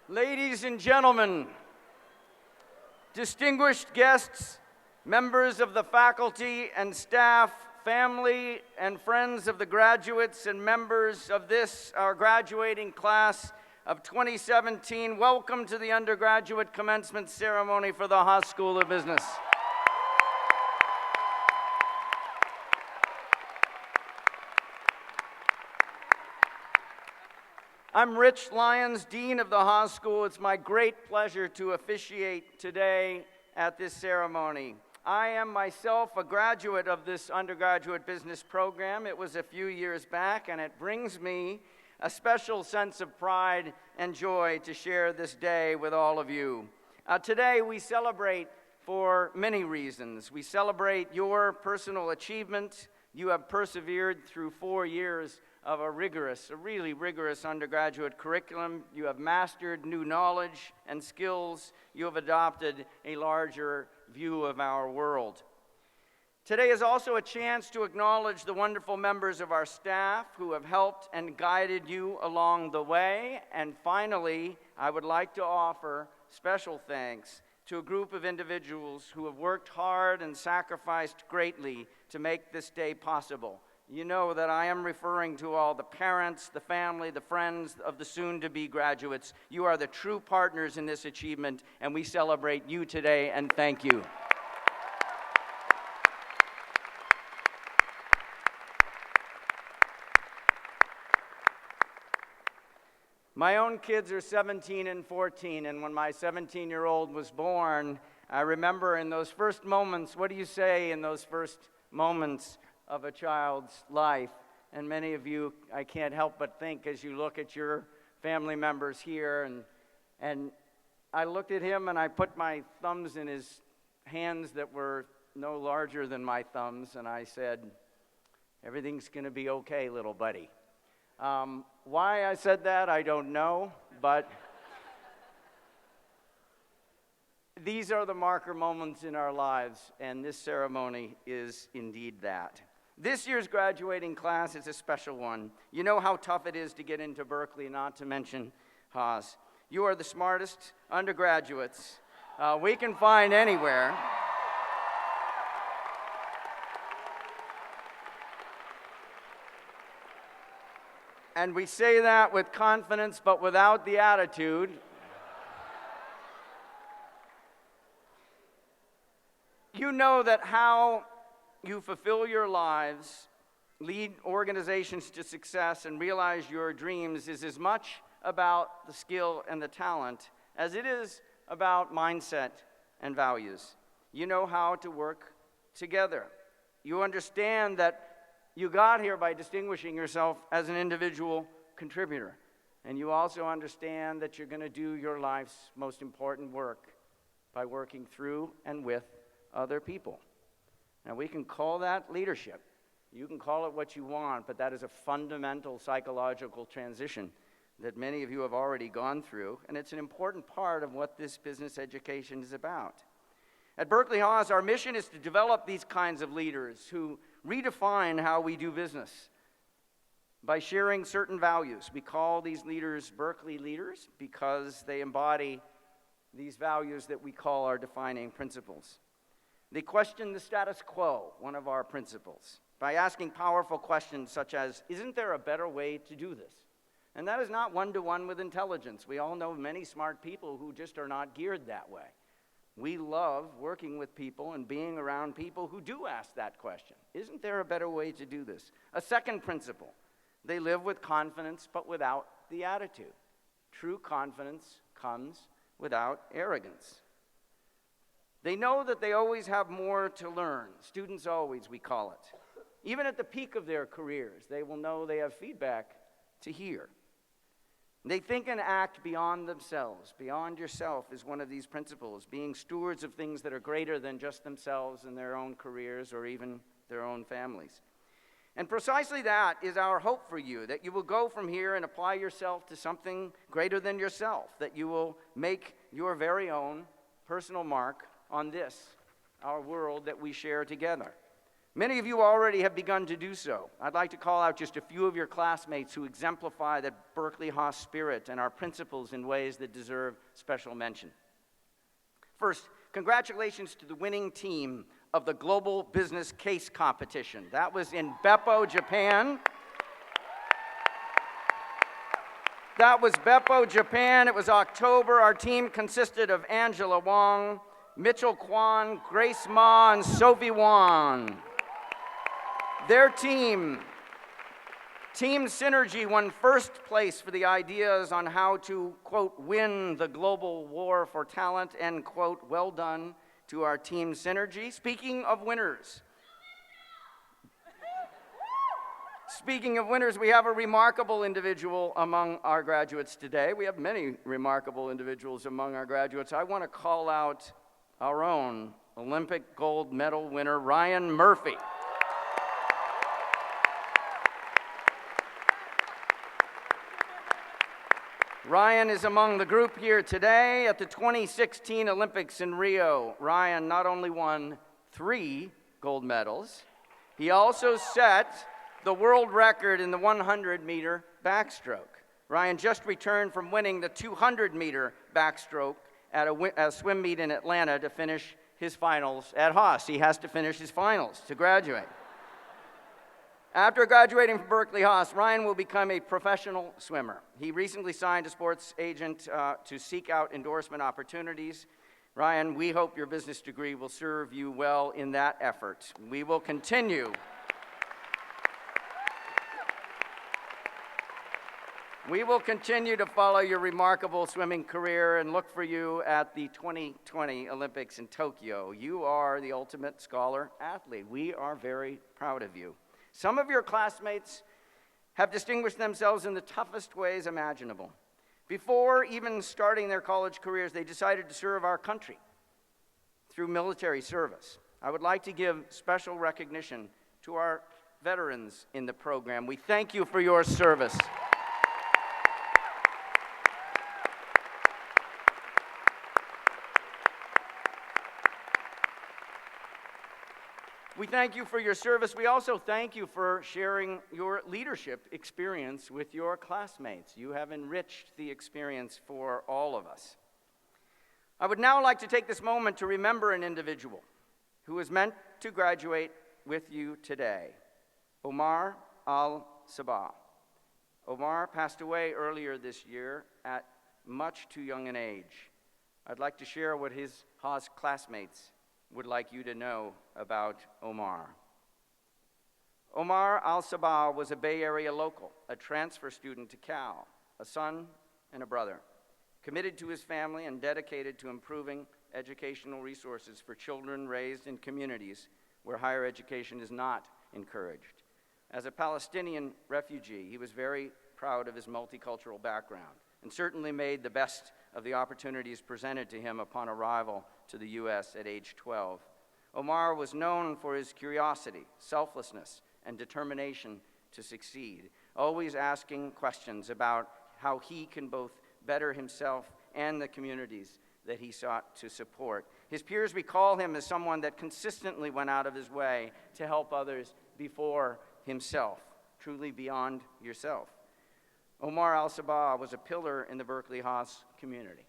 Ladies and gentlemen, distinguished guests, members of the faculty and staff, family and friends of the graduates and members of this, our graduating class of 2017, welcome to the undergraduate commencement ceremony for the Haas School of Business. I'm Rich Lyons, Dean of the Haas School. It's my great pleasure to officiate today at this ceremony. I am myself a graduate of this undergraduate business program. It was a few years back, and it brings me a special sense of pride and joy to share this day with all of you. Today we celebrate for many reasons. We celebrate your personal achievement. You have persevered through 4 years of a really rigorous undergraduate curriculum. You have mastered new knowledge and skills. You have adopted a larger view of our world. Today is also a chance to acknowledge the wonderful members of our staff who have helped and guided you along the way. And finally, I would like to offer special thanks to a group of individuals who have worked hard and sacrificed greatly to make this day possible. You know that I am referring to all the parents, the family, the friends of the soon-to-be graduates. You are the true partners in this achievement, and we celebrate you today, and thank you. My own kids are 17 and 14, and when my 17-year-old was born, I remember in those first moments, what do you say in those first moments of a child's life? And many of you, I can't help but think as you look at your family members here, and I looked at him and I put my thumbs in his hands that were no larger than my thumbs, and I said, "Everything's gonna be okay, little buddy." Why I said that, I don't know, but these are the marker moments in our lives, and this ceremony is indeed that. This year's graduating class is a special one. You know how tough it is to get into Berkeley, not to mention Haas. You are the smartest undergraduates we can find anywhere. And we say that with confidence, but without the attitude. You know that how you fulfill your lives, lead organizations to success, and realize your dreams is as much about the skill and the talent as it is about mindset and values. You know how to work together. You understand that you got here by distinguishing yourself as an individual contributor. And you also understand that you're going to do your life's most important work by working through and with other people. Now, we can call that leadership. You can call it what you want, but that is a fundamental psychological transition that many of you have already gone through, and it's an important part of what this business education is about. At Berkeley Haas, our mission is to develop these kinds of leaders who redefine how we do business by sharing certain values. We call these leaders Berkeley leaders because they embody these values that we call our defining principles. They question the status quo, one of our principles, by asking powerful questions such as, isn't there a better way to do this? And that is not one-to-one with intelligence. We all know many smart people who just are not geared that way. We love working with people and being around people who do ask that question. Isn't there a better way to do this? A second principle, they live with confidence but without the attitude. True confidence comes without arrogance. They know that they always have more to learn. Students always, we call it. Even at the peak of their careers, they will know they have feedback to hear. They think and act beyond themselves. Beyond yourself is one of these principles, being stewards of things that are greater than just themselves and their own careers or even their own families. And precisely that is our hope for you, that you will go from here and apply yourself to something greater than yourself, that you will make your very own personal mark on this, our world that we share together. Many of you already have begun to do so. I'd like to call out just a few of your classmates who exemplify the Berkeley Haas spirit and our principles in ways that deserve special mention. First, congratulations to the winning team of the Global Business Case Competition. That was in Beppo, Japan. That was Beppo, Japan. It was October. Our team consisted of Angela Wong, Mitchell Kwan, Grace Ma, and Sophie Wan. Their team, Team Synergy, won first place for the ideas on how to, quote, win the global war for talent, end quote. Well done to our Team Synergy. Speaking of winners, we have a remarkable individual among our graduates today. We have many remarkable individuals among our graduates. I want to call out our own Olympic gold medal winner, Ryan Murphy. Ryan is among the group here today at the 2016 Olympics in Rio. Ryan not only won 3 gold medals, he also set the world record in the 100-meter backstroke. Ryan just returned from winning the 200-meter backstroke at a swim meet in Atlanta to finish his finals at Haas. He has to finish his finals to graduate. After graduating from Berkeley Haas, Ryan will become a professional swimmer. He recently signed a sports agent to seek out endorsement opportunities. Ryan, we hope your business degree will serve you well in that effort. We will continue. We will continue to follow your remarkable swimming career and look for you at the 2020 Olympics in Tokyo. You are the ultimate scholar athlete. We are very proud of you. Some of your classmates have distinguished themselves in the toughest ways imaginable. Before even starting their college careers, they decided to serve our country through military service. I would like to give special recognition to our veterans in the program. We thank you for your service. We thank you for your service. We also thank you for sharing your leadership experience with your classmates. You have enriched the experience for all of us. I would now like to take this moment to remember an individual who is meant to graduate with you today, Omar Al-Sabah. Omar passed away earlier this year at much too young an age. I'd like to share what his Haas classmates would like you to know about Omar. Omar Al-Sabah was a Bay Area local, a transfer student to Cal, a son and a brother, committed to his family and dedicated to improving educational resources for children raised in communities where higher education is not encouraged. As a Palestinian refugee, he was very proud of his multicultural background and certainly made the best of the opportunities presented to him upon arrival to the U.S. at age 12. Omar was known for his curiosity, selflessness, and determination to succeed, always asking questions about how he can both better himself and the communities that he sought to support. His peers recall him as someone that consistently went out of his way to help others before himself, truly beyond yourself. Omar Al-Sabah was a pillar in the Berkeley Haas community.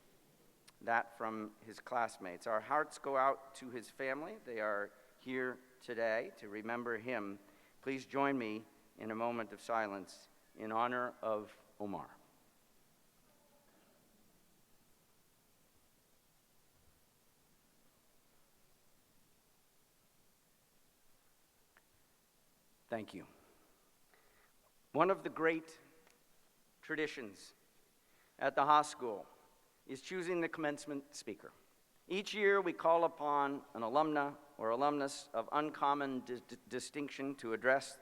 That from his classmates. Our hearts go out to his family. They are here today to remember him. Please join me in a moment of silence in honor of Omar. Thank you. One of the great traditions at the Haas School is choosing the commencement speaker. Each year we call upon an alumna or alumnus of uncommon distinction to address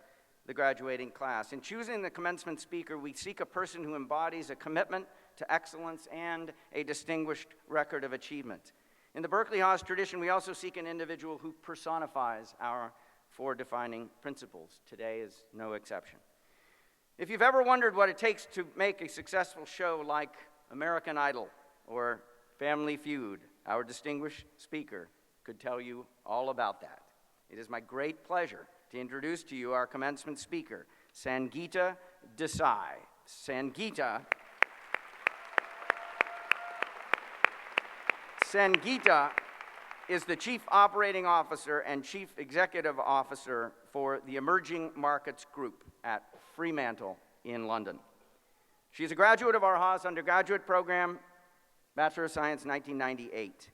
the graduating class. In choosing the commencement speaker, we seek a person who embodies a commitment to excellence and a distinguished record of achievement. In the Berkeley Haas tradition, we also seek an individual who personifies our 4 defining principles. Today is no exception. If you've ever wondered what it takes to make a successful show like American Idol or Family Feud, our distinguished speaker could tell you all about that. It is my great pleasure to introduce to you our commencement speaker, Sangeeta Desai. Sangeeta is the Chief Operating Officer and Chief Executive Officer for the Emerging Markets Group at Fremantle in London. She is a graduate of our Haas undergraduate program, Bachelor of Science, 1998.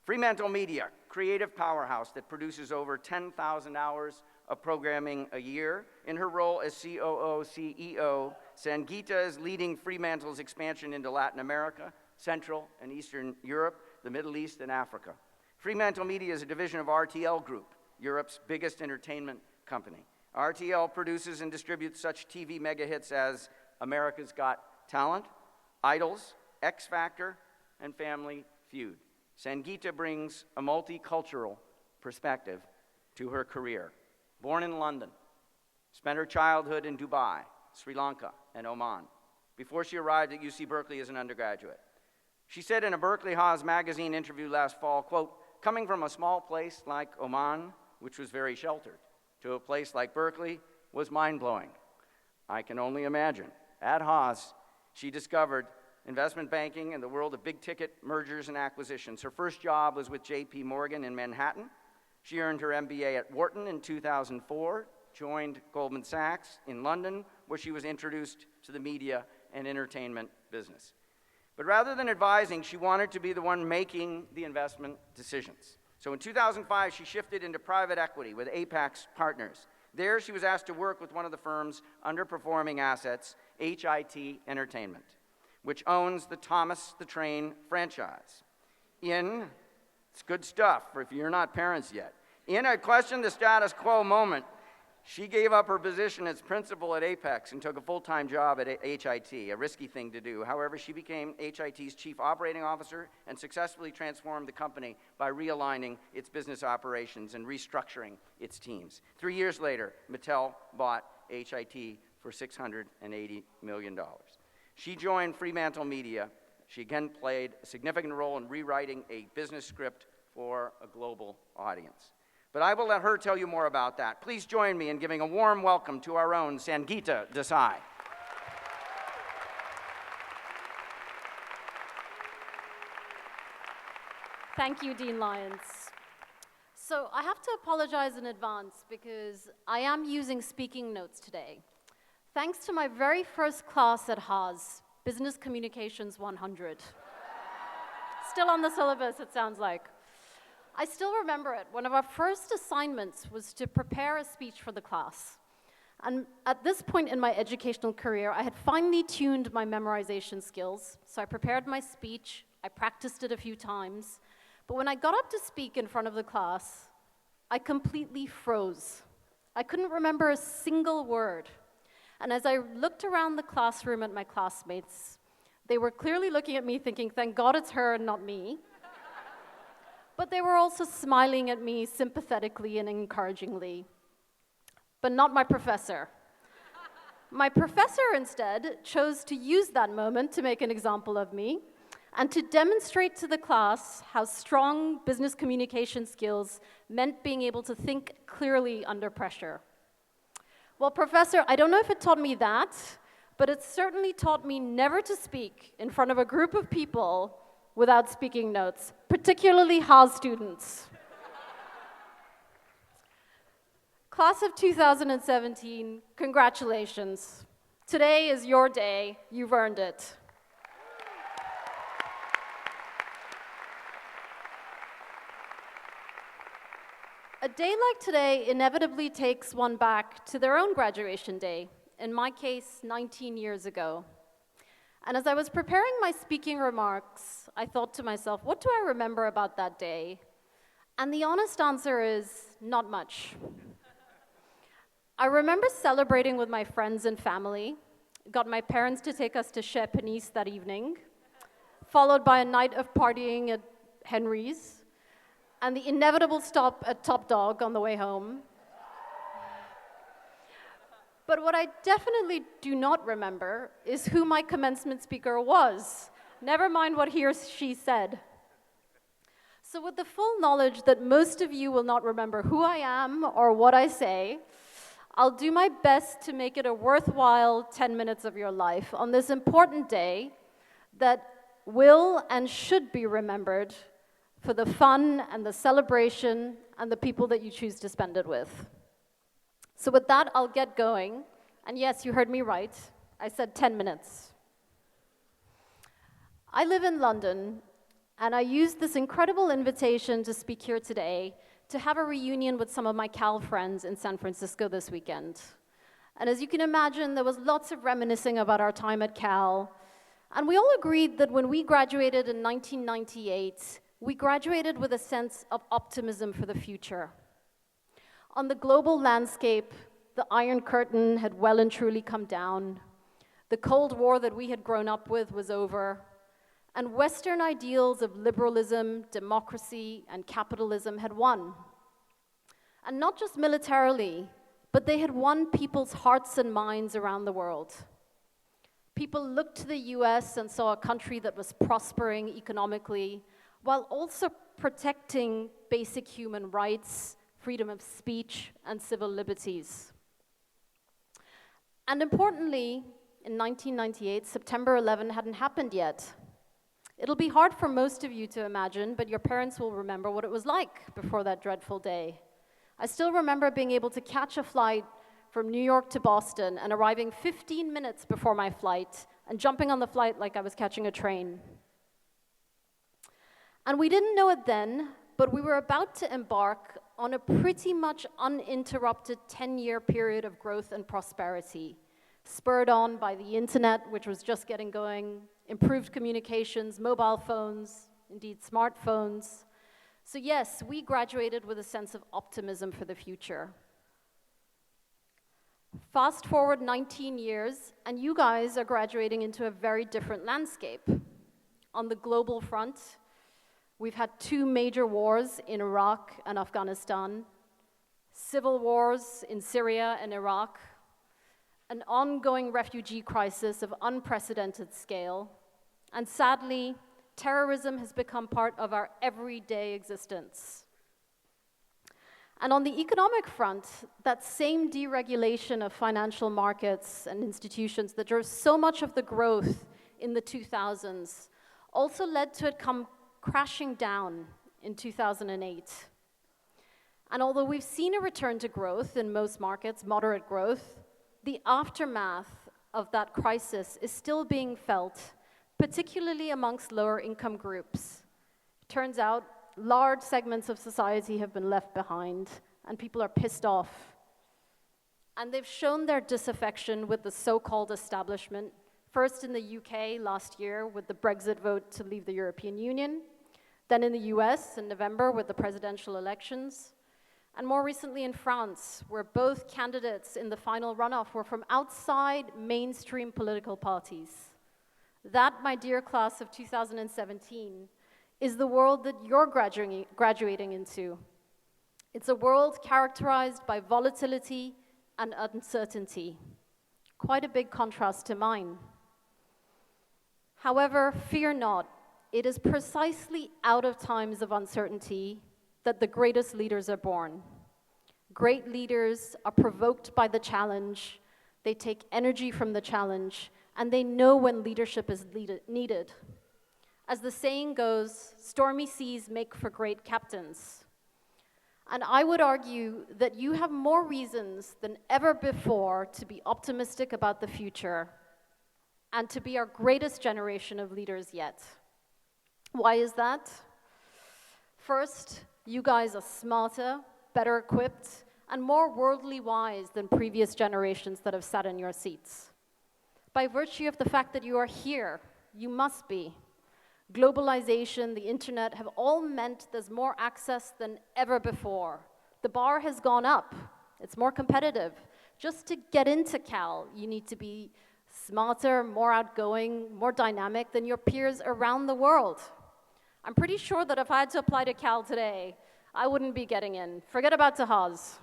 Fremantle Media, creative powerhouse that produces over 10,000 hours of programming a year. In her role as COO, CEO, Sangeeta is leading Fremantle's expansion into Latin America, Central and Eastern Europe, the Middle East, and Africa. Fremantle Media is a division of RTL Group, Europe's biggest entertainment company. RTL produces and distributes such TV mega hits as America's Got Talent, Idols, X Factor, and Family Feud. Sangeeta brings a multicultural perspective to her career. Born in London, spent her childhood in Dubai, Sri Lanka, and Oman, before she arrived at UC Berkeley as an undergraduate. She said in a Berkeley Haas magazine interview last fall, quote, "Coming from a small place like Oman, which was very sheltered, to a place like Berkeley was mind-blowing. I can only imagine." At Haas, she discovered investment banking and the world of big-ticket mergers and acquisitions. Her first job was with J.P. Morgan in Manhattan. She earned her MBA at Wharton in 2004, joined Goldman Sachs in London, where she was introduced to the media and entertainment business. But rather than advising, she wanted to be the one making the investment decisions. So in 2005, she shifted into private equity with Apax Partners. There, she was asked to work with one of the firm's underperforming assets, HIT Entertainment, which owns the Thomas the Train franchise. It's good stuff for if you're not parents yet. In a question the status quo moment, she gave up her position as principal at Apex and took a full-time job at HIT, a risky thing to do. However, she became HIT's chief operating officer and successfully transformed the company by realigning its business operations and restructuring its teams. 3 years later, Mattel bought HIT for $680 million. She joined Fremantle Media. She again played a significant role in rewriting a business script for a global audience. But I will let her tell you more about that. Please join me in giving a warm welcome to our own Sangeeta Desai. Thank you, Dean Lyons. So I have to apologize in advance because I am using speaking notes today. Thanks to my very first class at Haas, Business Communications 100. Still on the syllabus, it sounds like. I still remember it. One of our first assignments was to prepare a speech for the class. And at this point in my educational career, I had finely tuned my memorization skills. So I prepared my speech, I practiced it a few times. But when I got up to speak in front of the class, I completely froze. I couldn't remember a single word. And as I looked around the classroom at my classmates, they were clearly looking at me thinking, thank God it's her and not me. But they were also smiling at me sympathetically and encouragingly. But not my professor. My professor instead chose to use that moment to make an example of me and to demonstrate to the class how strong business communication skills meant being able to think clearly under pressure. Well, Professor, I don't know if it taught me that, but it certainly taught me never to speak in front of a group of people without speaking notes, particularly Haas students. Class of 2017, congratulations. Today is your day, you've earned it. A day like today inevitably takes one back to their own graduation day, in my case, 19 years ago. And as I was preparing my speaking remarks, I thought to myself, what do I remember about that day? And the honest answer is, not much. I remember celebrating with my friends and family, got my parents to take us to Chez Panisse that evening, followed by a night of partying at Henry's, and the inevitable stop at Top Dog on the way home. But what I definitely do not remember is who my commencement speaker was. Never mind what he or she said. So with the full knowledge that most of you will not remember who I am or what I say, I'll do my best to make it a worthwhile 10 minutes of your life on this important day that will and should be remembered for the fun and the celebration and the people that you choose to spend it with. So with that, I'll get going. And yes, you heard me right. I said 10 minutes. I live in London, and I used this incredible invitation to speak here today to have a reunion with some of my Cal friends in San Francisco this weekend. And as you can imagine, there was lots of reminiscing about our time at Cal. And we all agreed that when we graduated in 1998, we graduated with a sense of optimism for the future. On the global landscape, the Iron Curtain had well and truly come down. The Cold War that we had grown up with was over. And Western ideals of liberalism, democracy, and capitalism had won. And not just militarily, but they had won people's hearts and minds around the world. People looked to the US and saw a country that was prospering economically, while also protecting basic human rights, freedom of speech, and civil liberties. And importantly, in 1998, September 11 hadn't happened yet. It'll be hard for most of you to imagine, but your parents will remember what it was like before that dreadful day. I still remember being able to catch a flight from New York to Boston and arriving 15 minutes before my flight and jumping on the flight like I was catching a train. And we didn't know it then, but we were about to embark on a pretty much uninterrupted 10-year period of growth and prosperity, spurred on by the internet, which was just getting going, improved communications, mobile phones, indeed smartphones. So yes, we graduated with a sense of optimism for the future. Fast forward 19 years, and you guys are graduating into a very different landscape. On the global front, we've had 2 major wars in Iraq and Afghanistan, civil wars in Syria and Iraq, an ongoing refugee crisis of unprecedented scale, and sadly, terrorism has become part of our everyday existence. And on the economic front, that same deregulation of financial markets and institutions that drove so much of the growth in the 2000s also led to it come crashing down in 2008. And although we've seen a return to growth in most markets, moderate growth, the aftermath of that crisis is still being felt, particularly amongst lower income groups. Turns out, large segments of society have been left behind, and people are pissed off. And they've shown their disaffection with the so-called establishment, first in the UK last year with the Brexit vote to leave the European Union, then in the US in November with the presidential elections, and more recently in France, where both candidates in the final runoff were from outside mainstream political parties. That, my dear class of 2017, is the world that you're graduating into. It's a world characterized by volatility and uncertainty. Quite a big contrast to mine. However, fear not. It is precisely out of times of uncertainty that the greatest leaders are born. Great leaders are provoked by the challenge, they take energy from the challenge, and they know when leadership is needed. As the saying goes, stormy seas make for great captains. And I would argue that you have more reasons than ever before to be optimistic about the future and to be our greatest generation of leaders yet. Why is that? First, you guys are smarter, better equipped, and more worldly wise than previous generations that have sat in your seats. By virtue of the fact that you are here, you must be. Globalization, the internet have all meant there's more access than ever before. The bar has gone up. It's more competitive. Just to get into Cal, you need to be smarter, more outgoing, more dynamic than your peers around the world. I'm pretty sure that if I had to apply to Cal today, I wouldn't be getting in. Forget about Tahaz.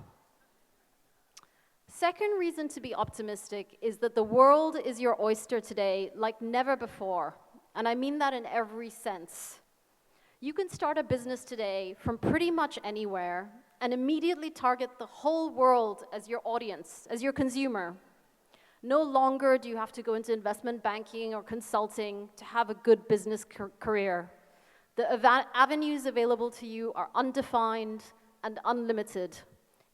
Second reason to be optimistic is that the world is your oyster today like never before, and I mean that in every sense. You can start a business today from pretty much anywhere and immediately target the whole world as your audience, as your consumer. No longer do you have to go into investment banking or consulting to have a good business career. The avenues available to you are undefined and unlimited.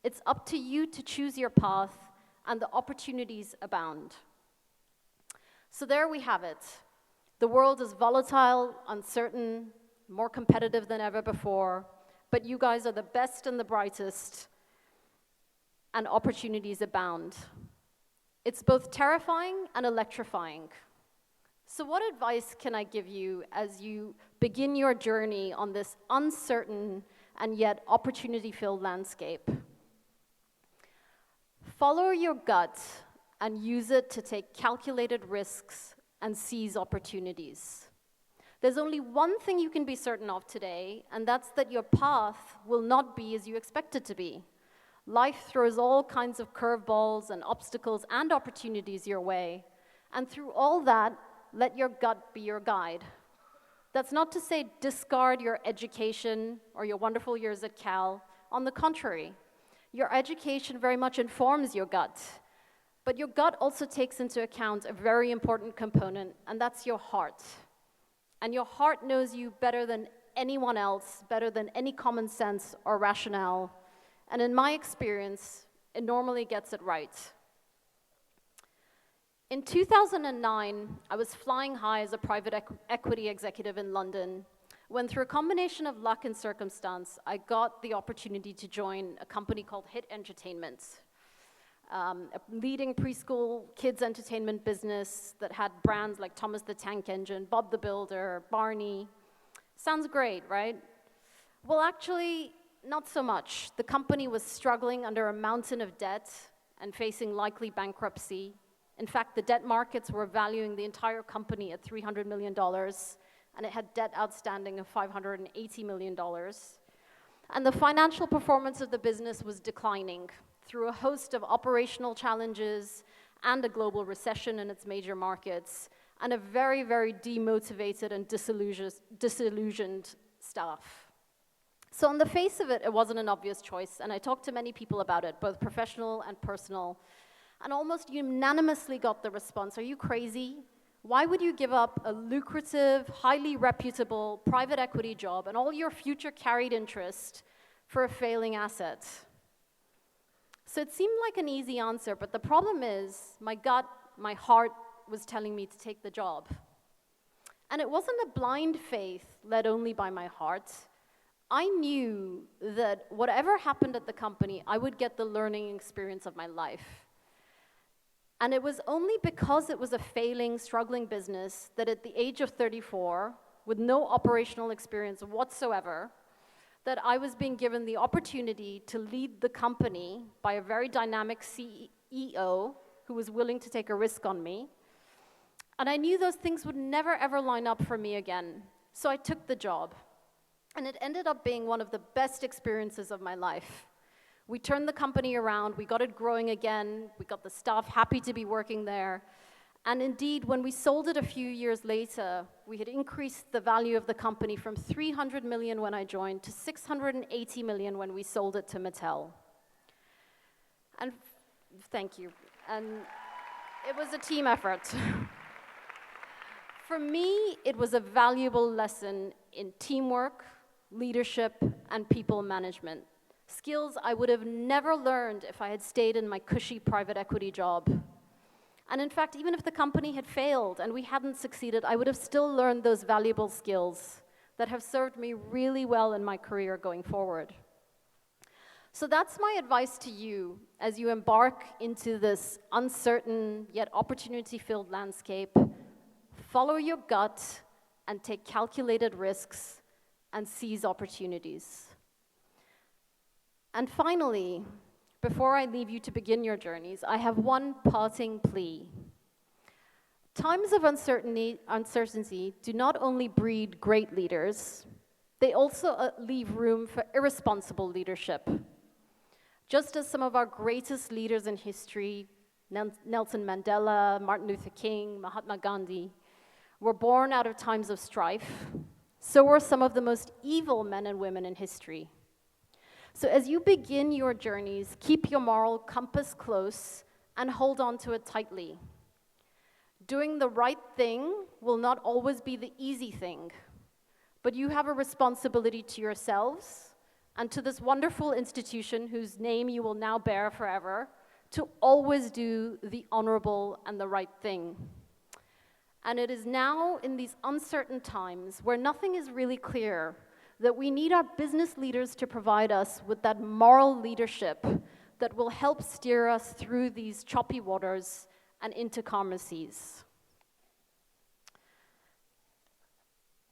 It's up to you to choose your path, and the opportunities abound. So there we have it. The world is volatile, uncertain, more competitive than ever before, but you guys are the best and the brightest, and opportunities abound. It's both terrifying and electrifying. So what advice can I give you as you begin your journey on this uncertain and yet opportunity-filled landscape? Follow your gut and use it to take calculated risks and seize opportunities. There's only one thing you can be certain of today, and that's that your path will not be as you expect it to be. Life throws all kinds of curveballs and obstacles and opportunities your way, and through all that, let your gut be your guide. That's not to say discard your education or your wonderful years at Cal. On the contrary, your education very much informs your gut. But your gut also takes into account a very important component, and that's your heart. And your heart knows you better than anyone else, better than any common sense or rationale. And in my experience, it normally gets it right. In 2009, I was flying high as a private equity executive in London, when through a combination of luck and circumstance, I got the opportunity to join a company called Hit Entertainment, a leading preschool kids entertainment business that had brands like Thomas the Tank Engine, Bob the Builder, Barney. Sounds great, right? Well, actually, not so much. The company was struggling under a mountain of debt and facing likely bankruptcy. In fact, the debt markets were valuing the entire company at $300 million, and it had debt outstanding of $580 million. And the financial performance of the business was declining through a host of operational challenges and a global recession in its major markets, and a very, very demotivated and disillusioned staff. So on the face of it, it wasn't an obvious choice, and I talked to many people about it, both professional and personal, and almost unanimously got the response, are you crazy? Why would you give up a lucrative, highly reputable private equity job and all your future carried interest for a failing asset? So it seemed like an easy answer, but the problem is my gut, my heart was telling me to take the job. And it wasn't a blind faith led only by my heart. I knew that whatever happened at the company, I would get the learning experience of my life. And it was only because it was a failing, struggling business that at the age of 34, with no operational experience whatsoever, that I was being given the opportunity to lead the company by a very dynamic CEO who was willing to take a risk on me. And I knew those things would never, ever line up for me again. So I took the job. And it ended up being one of the best experiences of my life. We turned the company around, we got it growing again, we got the staff happy to be working there. And indeed, when we sold it a few years later, we had increased the value of the company from 300 million when I joined to 680 million when we sold it to Mattel. And thank you. And it was a team effort. For me, it was a valuable lesson in teamwork, leadership, and people management. Skills I would have never learned if I had stayed in my cushy private equity job. And in fact, even if the company had failed and we hadn't succeeded, I would have still learned those valuable skills that have served me really well in my career going forward. So that's my advice to you as you embark into this uncertain yet opportunity-filled landscape. Follow your gut and take calculated risks and seize opportunities. And finally, before I leave you to begin your journeys, I have one parting plea. Times of uncertainty do not only breed great leaders, they also leave room for irresponsible leadership. Just as some of our greatest leaders in history, Nelson Mandela, Martin Luther King, Mahatma Gandhi, were born out of times of strife, So were some of the most evil men and women in history. So as you begin your journeys, keep your moral compass close and hold on to it tightly. Doing the right thing will not always be the easy thing, but you have a responsibility to yourselves and to this wonderful institution whose name you will now bear forever to always do the honorable and the right thing. And it is now in these uncertain times where nothing is really clear that we need our business leaders to provide us with that moral leadership that will help steer us through these choppy waters and into calmer seas.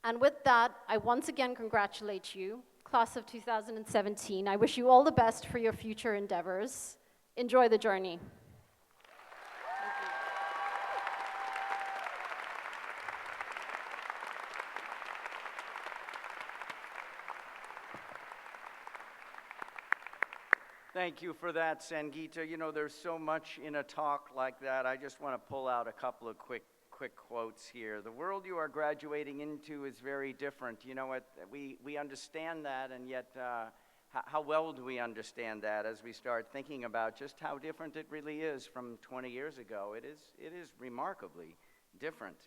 And with that, I once again congratulate you, class of 2017. I wish you all the best for your future endeavors. Enjoy the journey. Thank you for that, Sangeeta. You know, there's so much in a talk like that. I just want to pull out a couple of quick quotes here. The world you are graduating into is very different. You know what? We understand that, and yet how well do we understand that as we start thinking about just how different it really is from 20 years ago? It is remarkably different.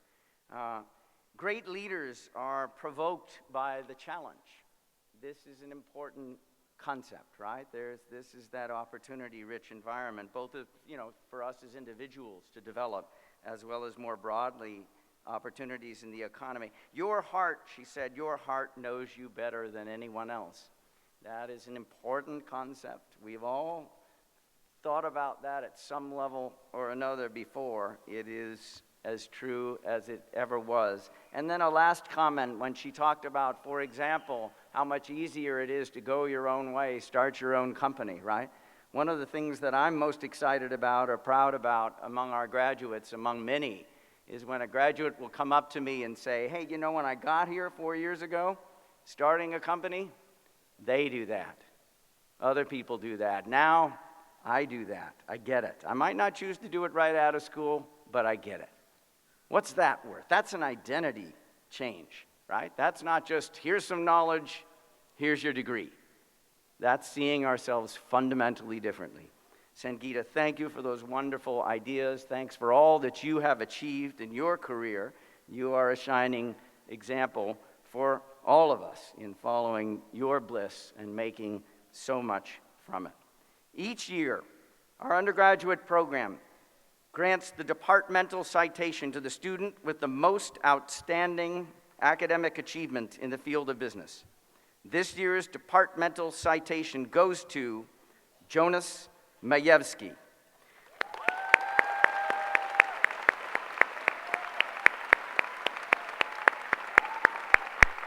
Great leaders are provoked by the challenge. This is an important concept, right? This is that opportunity-rich environment, both for us as individuals to develop, as well as more broadly, opportunities in the economy. Your heart, she said, your heart knows you better than anyone else. That is an important concept. We've all thought about that at some level or another before. It is as true as it ever was. And then a last comment when she talked about, for example, how much easier it is to go your own way, start your own company, right? One of the things that I'm most excited about or proud about among our graduates, among many, is when a graduate will come up to me and say, hey, you know, when I got here 4 years ago, starting a company, they do that. Other people do that. Now, I do that. I get it. I might not choose to do it right out of school, but I get it. What's that worth? That's an identity change, right? That's not just, here's some knowledge, here's your degree. That's seeing ourselves fundamentally differently. Sangeeta, thank you for those wonderful ideas. Thanks for all that you have achieved in your career. You are a shining example for all of us in following your bliss and making so much from it. Each year, our undergraduate program grants the departmental citation to the student with the most outstanding academic achievement in the field of business. This year's departmental citation goes to Jonas Majewski.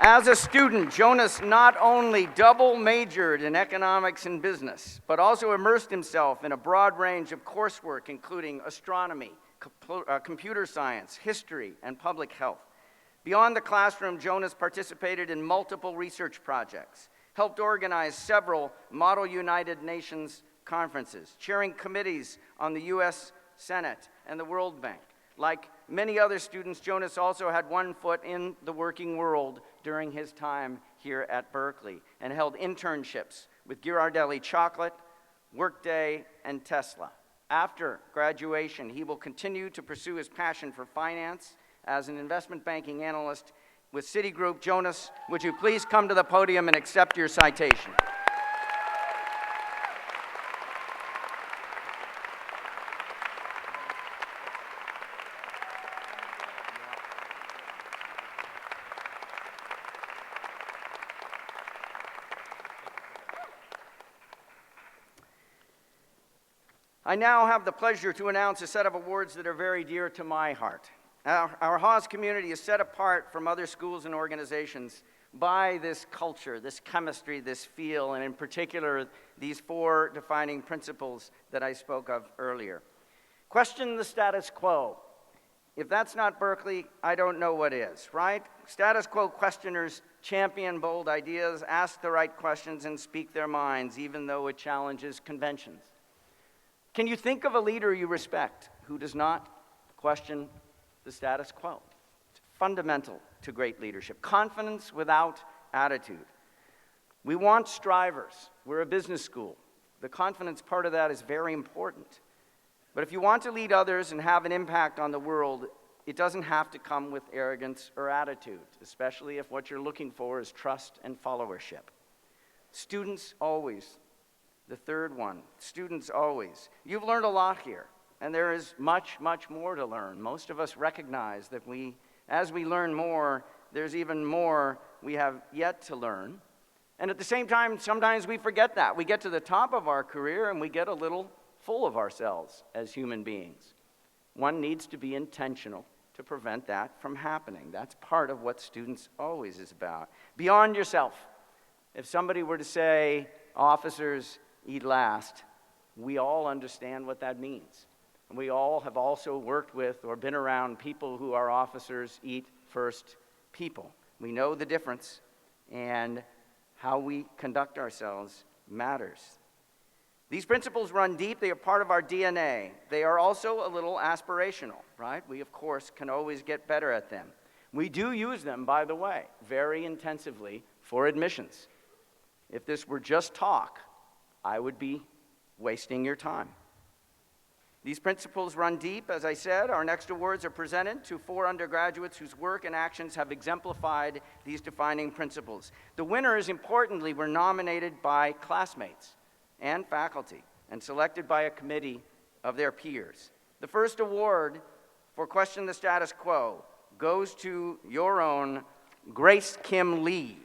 As a student, Jonas not only double majored in economics and business, but also immersed himself in a broad range of coursework, including astronomy, computer science, history, and public health. Beyond the classroom, Jonas participated in multiple research projects, helped organize several Model United Nations conferences, chairing committees on the U.S. Senate and the World Bank. Like many other students, Jonas also had one foot in the working world during his time here at Berkeley and held internships with Ghirardelli Chocolate, Workday, and Tesla. After graduation, he will continue to pursue his passion for finance as an investment banking analyst with Citigroup. Jonas, would you please come to the podium and accept your citation? I now have the pleasure to announce a set of awards that are very dear to my heart. Our Haas community is set apart from other schools and organizations by this culture, this chemistry, this feel, and in particular, these 4 defining principles that I spoke of earlier. Question the status quo. If that's not Berkeley, I don't know what is, right? Status quo questioners champion bold ideas, ask the right questions, and speak their minds, even though it challenges conventions. Can you think of a leader you respect who does not question the status quo? fundamental to great leadership. Confidence without attitude. We want strivers. We're a business school. The confidence part of that is very important. But if you want to lead others and have an impact on the world, it doesn't have to come with arrogance or attitude, especially if what you're looking for is trust and followership. Students always, the third one, students always. You've learned a lot here, and there is much, much more to learn. Most of us recognize that as we learn more, there's even more we have yet to learn. And at the same time, sometimes we forget that. We get to the top of our career and we get a little full of ourselves as human beings. One needs to be intentional to prevent that from happening. That's part of what Students Always is about. Beyond yourself. If somebody were to say, officers eat last, we all understand what that means. We all have also worked with or been around people who are officers eat first people. We know the difference, and how we conduct ourselves matters. These principles run deep. They are part of our DNA. They are also a little aspirational, right? We, of course, can always get better at them. We do use them, by the way, very intensively for admissions. If this were just talk, I would be wasting your time. These principles run deep. As I said, our next awards are presented to 4 undergraduates whose work and actions have exemplified these defining principles. The winners, importantly, were nominated by classmates and faculty and selected by a committee of their peers. The first award for Question the Status Quo goes to your own Grace Kim Lee.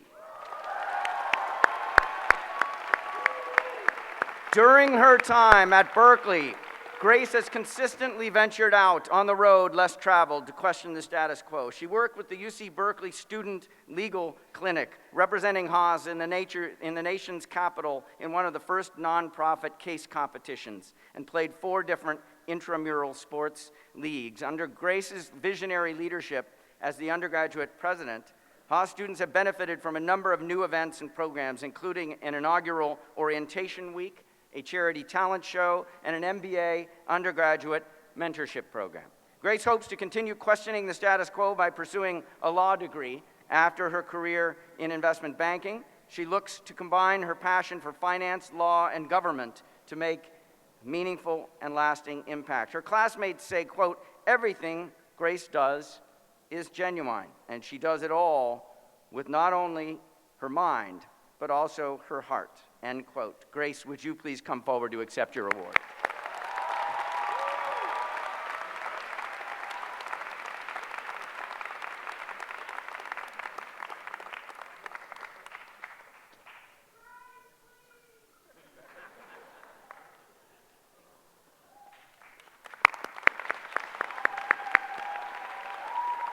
During her time at Berkeley, Grace has consistently ventured out on the road less traveled to question the status quo. She worked with the UC Berkeley Student Legal Clinic, representing Haas in the nation's capital in one of the first nonprofit case competitions, and played 4 different intramural sports leagues. Under Grace's visionary leadership as the undergraduate president, Haas students have benefited from a number of new events and programs, including an inaugural orientation week, a charity talent show, and an MBA undergraduate mentorship program. Grace hopes to continue questioning the status quo by pursuing a law degree after her career in investment banking. She looks to combine her passion for finance, law, and government to make meaningful and lasting impact. Her classmates say, quote, everything Grace does is genuine, and she does it all with not only her mind, but also her heart, end quote. Grace, would you please come forward to accept your award?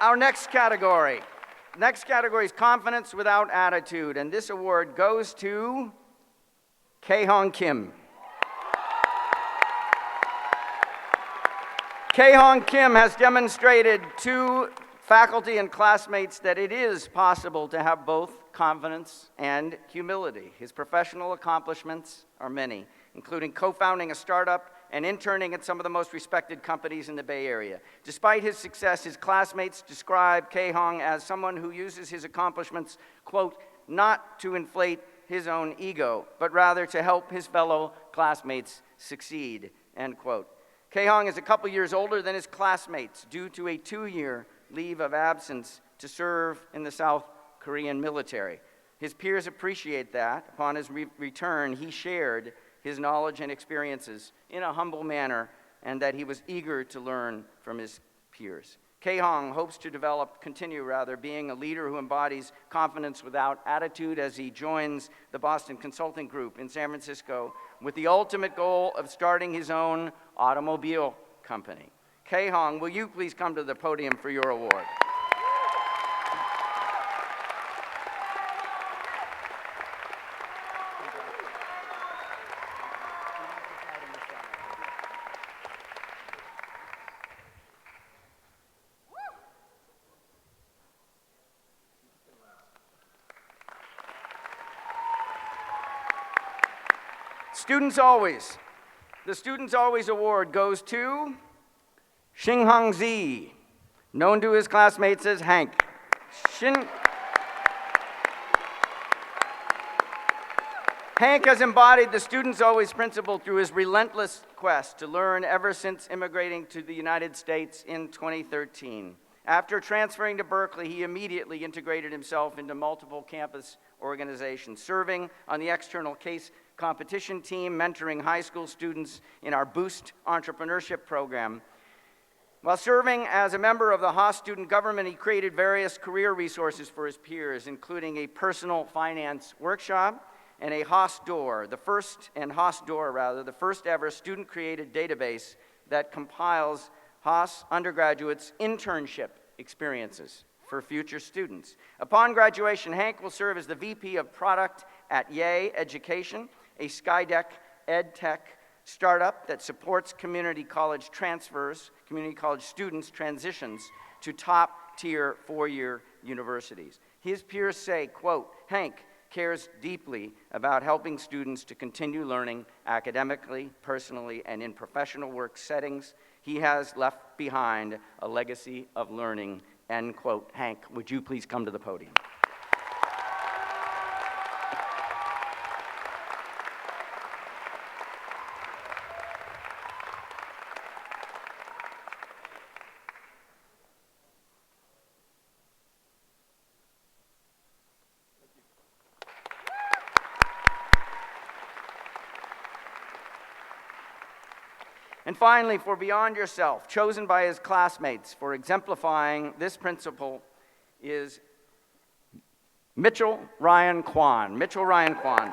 Our next category is confidence without attitude, and this award goes to Kae-Hong Kim. Kae-Hong Kim has demonstrated to faculty and classmates that it is possible to have both confidence and humility. His professional accomplishments are many, including co-founding a startup and interning at some of the most respected companies in the Bay Area. Despite his success, his classmates describe Kae-Hong as someone who uses his accomplishments, quote, not to inflate his own ego, but rather to help his fellow classmates succeed, end quote. Kae-Hong is a couple years older than his classmates due to a 2-year leave of absence to serve in the South Korean military. His peers appreciate that. Upon his return, he shared his knowledge and experiences in a humble manner, and that he was eager to learn from his peers. Kae-Hong hopes to continue being a leader who embodies confidence without attitude as he joins the Boston Consulting Group in San Francisco with the ultimate goal of starting his own automobile company. Kae-Hong, will you please come to the podium for your award? Students Always. The Students Always Award goes to Xinghang Zi. known to his classmates as Hank. Hank has embodied the students always principle through his relentless quest to learn ever since immigrating to the United States in 2013. After transferring to Berkeley, he immediately integrated himself into multiple campus organizations, serving on the external case competition team, mentoring high school students in our Boost Entrepreneurship program. While serving as a member of the Haas student government, he created various career resources for his peers, including a personal finance workshop and a Haas Door, the first ever student-created database that compiles Haas undergraduates' internship experiences for future students. Upon graduation, Hank will serve as the VP of Product at Yay Education, a Skydeck EdTech startup that supports community college students' transitions to top-tier four-year universities. His peers say, quote, Hank cares deeply about helping students to continue learning academically, personally, and in professional work settings. He has left behind a legacy of learning, end quote. Hank, would you please come to the podium? And finally, for Beyond Yourself, chosen by his classmates for exemplifying this principle, is Mitchell Ryan Kwan. Mitchell Ryan Kwan.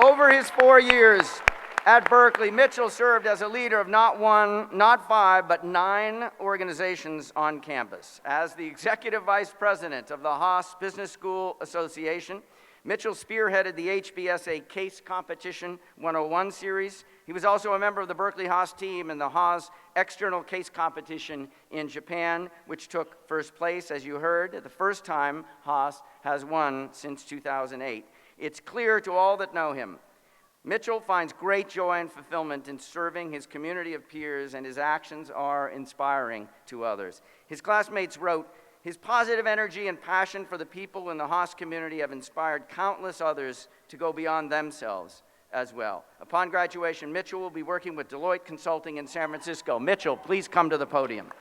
Over his 4 years at Berkeley, Mitchell served as a leader of not one, not five, but 9 organizations on campus. As the executive vice president of the Haas Business School Association, Mitchell spearheaded the HBSA Case Competition 101 series. He was also a member of the Berkeley Haas team in the Haas External Case Competition in Japan, which took first place, as you heard, the first time Haas has won since 2008. It's clear to all that know him, Mitchell finds great joy and fulfillment in serving his community of peers, and his actions are inspiring to others. His classmates wrote, his positive energy and passion for the people in the Haas community have inspired countless others to go beyond themselves as well. Upon graduation, Mitchell will be working with Deloitte Consulting in San Francisco. Mitchell, please come to the podium.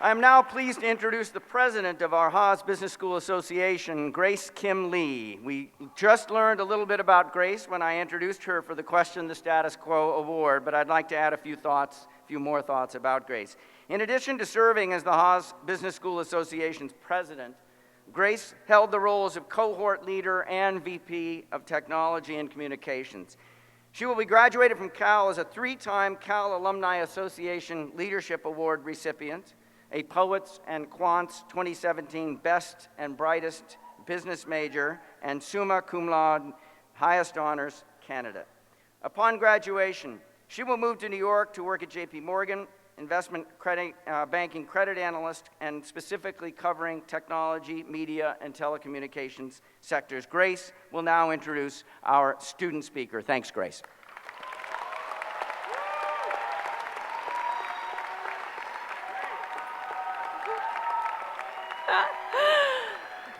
I am now pleased to introduce the president of our Haas Business School Association, Grace Kim Lee. We just learned a little bit about Grace when I introduced her for the Question the Status Quo Award, but I'd like to add a few more thoughts about Grace. In addition to serving as the Haas Business School Association's president, Grace held the roles of cohort leader and VP of Technology and Communications. She will be graduated from Cal as a 3-time Cal Alumni Association Leadership Award recipient, a Poets and Quants 2017 Best and Brightest Business Major, and summa cum laude, highest honors candidate. Upon graduation, she will move to New York to work at JP Morgan, investment banking credit analyst, and specifically covering technology, media, and telecommunications sectors. Grace will now introduce our student speaker. Thanks, Grace.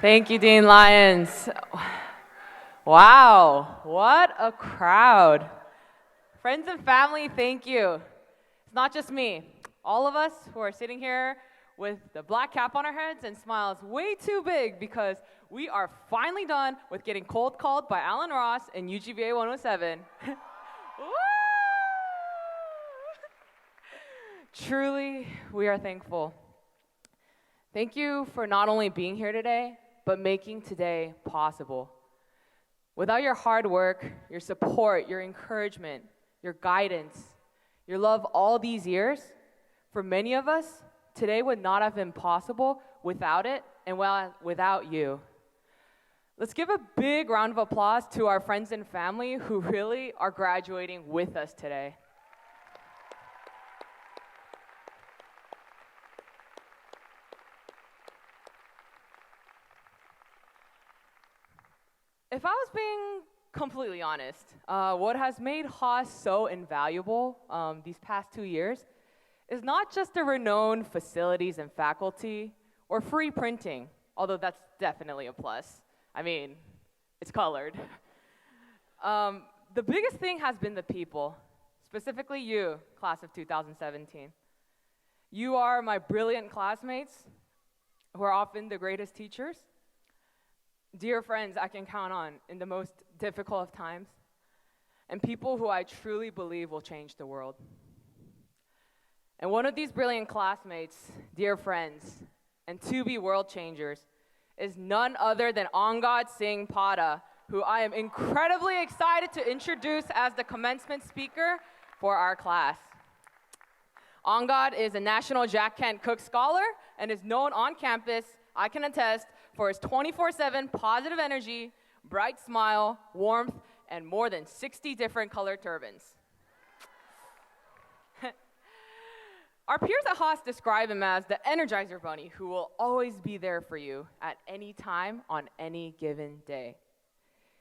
Thank you, Dean Lyons. Wow, what a crowd. Friends and family, thank you. It's not just me. All of us who are sitting here with the black cap on our heads and smiles way too big because we are finally done with getting cold called by Alan Ross and UGVA 107. Truly, we are thankful. Thank you for not only being here today, but making today possible. Without your hard work, your support, your encouragement, your guidance, your love all these years, for many of us, today would not have been possible without it and without you. Let's give a big round of applause to our friends and family who really are graduating with us today. If I was being completely honest, what has made Haas so invaluable these past 2 years is not just the renowned facilities and faculty or free printing, although that's definitely a plus. I mean, it's colored. The biggest thing has been the people, specifically you, class of 2017. You are my brilliant classmates who are often the greatest teachers. Dear friends I can count on in the most difficult of times, and people who I truly believe will change the world. And one of these brilliant classmates, dear friends, and to-be world changers is none other than Angad Singh Pada, who I am incredibly excited to introduce as the commencement speaker for our class. Angad is a National Jack Kent Cook Scholar and is known on campus, I can attest, for his 24/7 positive energy, bright smile, warmth, and more than 60 different colored turbans. Our peers at Haas describe him as the Energizer Bunny who will always be there for you at any time on any given day.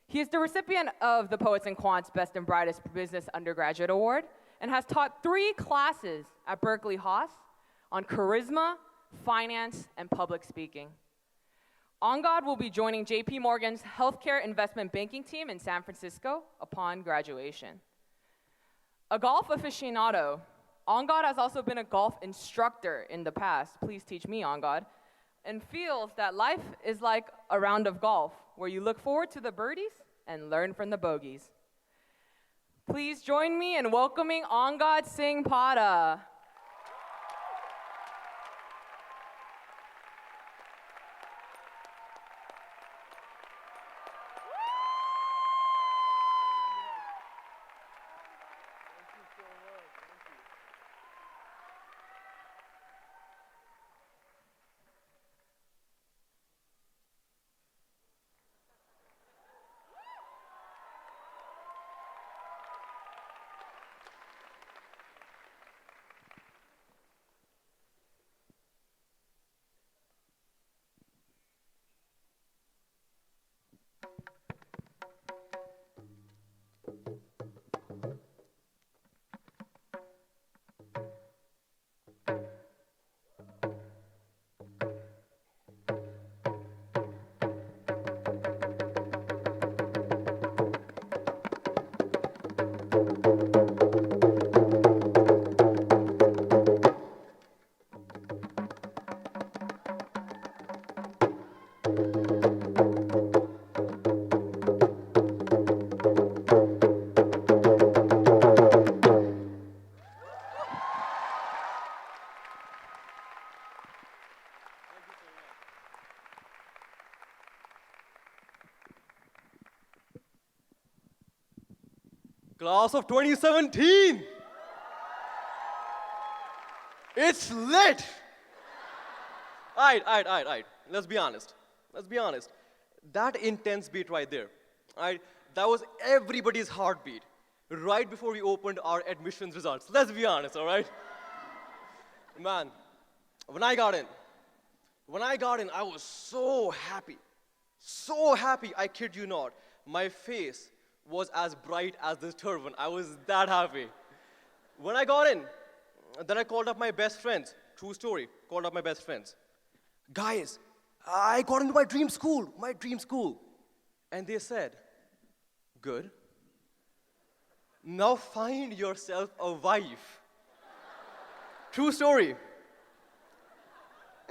He is the recipient of the Poets and Quants Best and Brightest Business Undergraduate Award and has taught 3 classes at Berkeley Haas on charisma, finance, and public speaking. Angad will be joining JP Morgan's healthcare investment banking team in San Francisco upon graduation. A golf aficionado, Angad has also been a golf instructor in the past. Please teach me, Angad. And feels that life is like a round of golf where you look forward to the birdies and learn from the bogeys. Please join me in welcoming Angad Singh Pada. Class of 2017! It's lit! Alright. Let's be honest. That intense beat right there, alright, that was everybody's heartbeat right before we opened our admissions results. Let's be honest, alright? Man, when I got in, I was so happy. So happy, I kid you not. My face was as bright as this turban. I was that happy. When I got in, then I called up my best friends. True story, called up my best friends. Guys, I got into my dream school. And they said, good. Now find yourself a wife. True story.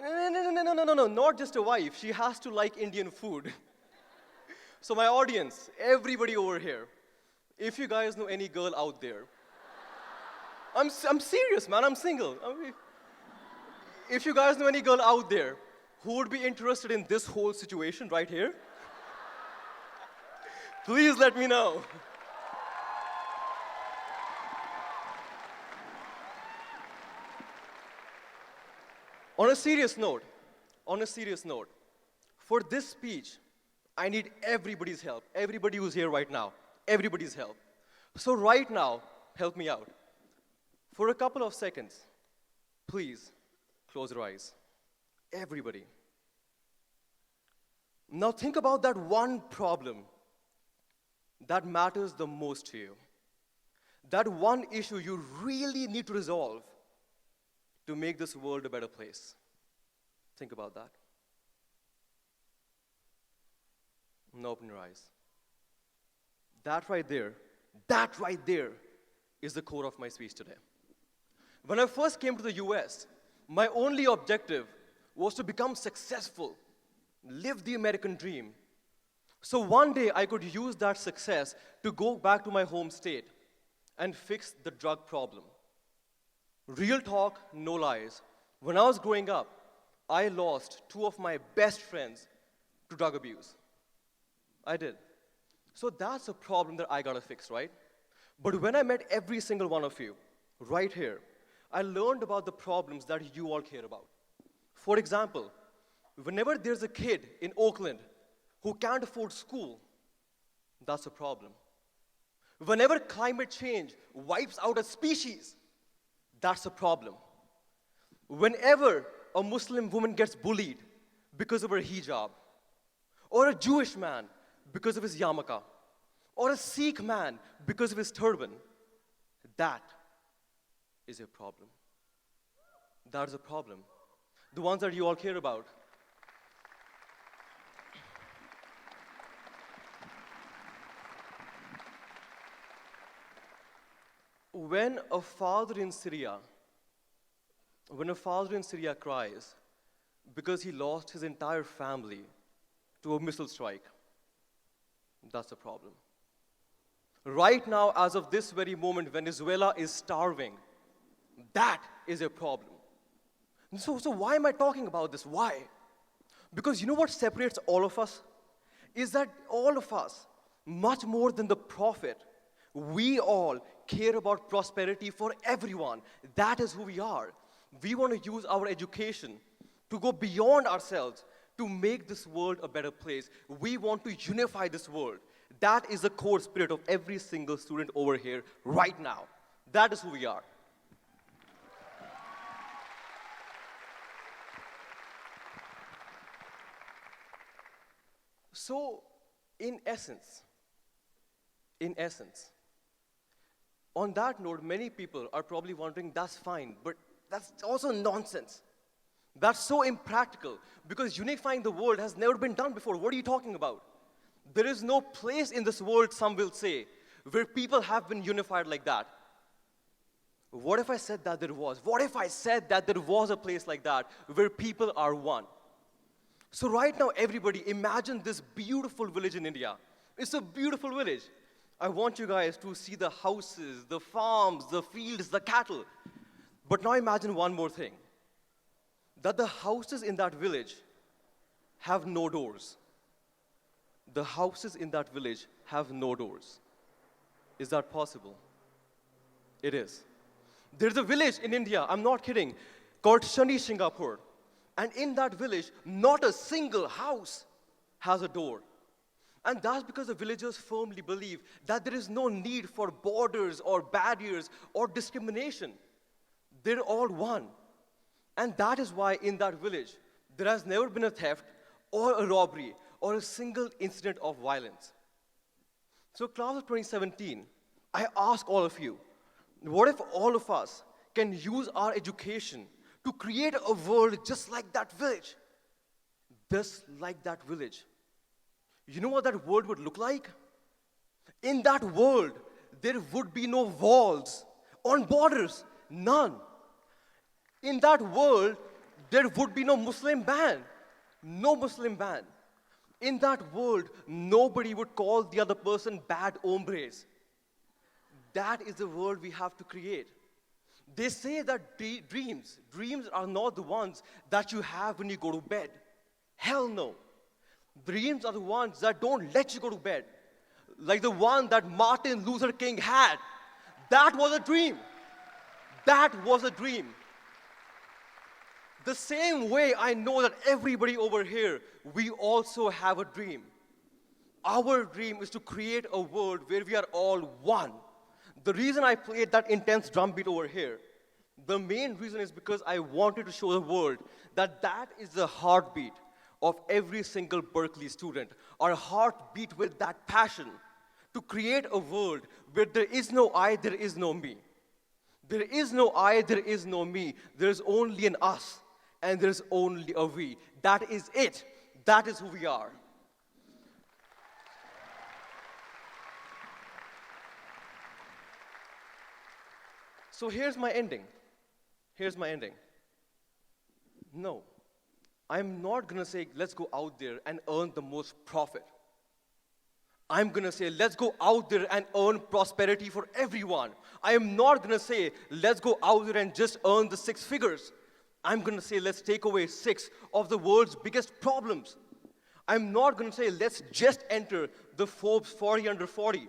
No, not just a wife. She has to like Indian food. So my audience, everybody over here, if you guys know any girl out there, I'm serious, man, I'm single. If you guys know any girl out there who would be interested in this whole situation right here, please let me know. On a serious note, for this speech, I need everybody's help. Everybody who's here right now, everybody's help. So right now, help me out. For a couple of seconds, please close your eyes. Everybody. Now think about that one problem that matters the most to you. That one issue you really need to resolve to make this world a better place. Think about that. Now open your eyes. That right there is the core of my speech today. When I first came to the US, my only objective was to become successful, live the American dream. So one day I could use that success to go back to my home state and fix the drug problem. Real talk, no lies. When I was growing up, I lost two of my best friends to drug abuse. I did. So that's a problem that I gotta fix, right? But when I met every single one of you, right here, I learned about the problems that you all care about. For example, whenever there's a kid in Oakland who can't afford school, that's a problem. Whenever climate change wipes out a species, that's a problem. Whenever a Muslim woman gets bullied because of her hijab, or a Jewish man because of his yarmulke, or a Sikh man because of his turban, that is a problem. That is a problem. The ones that you all care about. When a father in Syria cries because he lost his entire family to a missile strike, that's a problem. Right now, as of this very moment, Venezuela is starving. That is a problem. So why am I talking about this? Why? Because you know what separates all of us? Is that all of us, much more than the prophet, we all care about prosperity for everyone. That is who we are. We want to use our education to go beyond ourselves to make this world a better place. We want to unify this world. That is the core spirit of every single student over here right now. That is who we are. So, in essence, on that note, many people are probably wondering, that's fine, but that's also nonsense. That's so impractical, because unifying the world has never been done before. What are you talking about? There is no place in this world, some will say, where people have been unified like that. What if I said that there was? What if I said that there was a place like that, where people are one? So right now, everybody, imagine this beautiful village in India. It's a beautiful village. I want you guys to see the houses, the farms, the fields, the cattle. But now imagine one more thing. That the houses in that village have no doors. The houses in that village have no doors. Is that possible? It is. There's a village in India, I'm not kidding, called Shani Singapur. And in that village, not a single house has a door. And that's because the villagers firmly believe that there is no need for borders or barriers or discrimination. They're all one. And that is why in that village, there has never been a theft or a robbery or a single incident of violence. So class of 2017, I ask all of you, what if all of us can use our education to create a world just like that village? Just like that village. You know what that world would look like? In that world, there would be no walls or borders, none. In that world, there would be no Muslim ban. No Muslim ban. In that world, nobody would call the other person bad hombres. That is the world we have to create. They say that dreams are not the ones that you have when you go to bed. Hell no. Dreams are the ones that don't let you go to bed. Like the one that Martin Luther King had. That was a dream. That was a dream. The same way I know that everybody over here, we also have a dream. Our dream is to create a world where we are all one. The reason I played that intense drum beat over here, the main reason is because I wanted to show the world that that is the heartbeat of every single Berkeley student. Our heart beat with that passion to create a world where there is no I, there is no me. There is no I, there is no me. There is only an us, and there is only a we. That is it. That is who we are. So here's my ending. Here's my ending. No, I'm not gonna say, let's go out there and earn the most profit. I'm gonna say, let's go out there and earn prosperity for everyone. I am not gonna say, let's go out there and just earn the 6 figures. I'm gonna say, let's take away 6 of the world's biggest problems. I'm not gonna say, let's just enter the Forbes 40 under 40.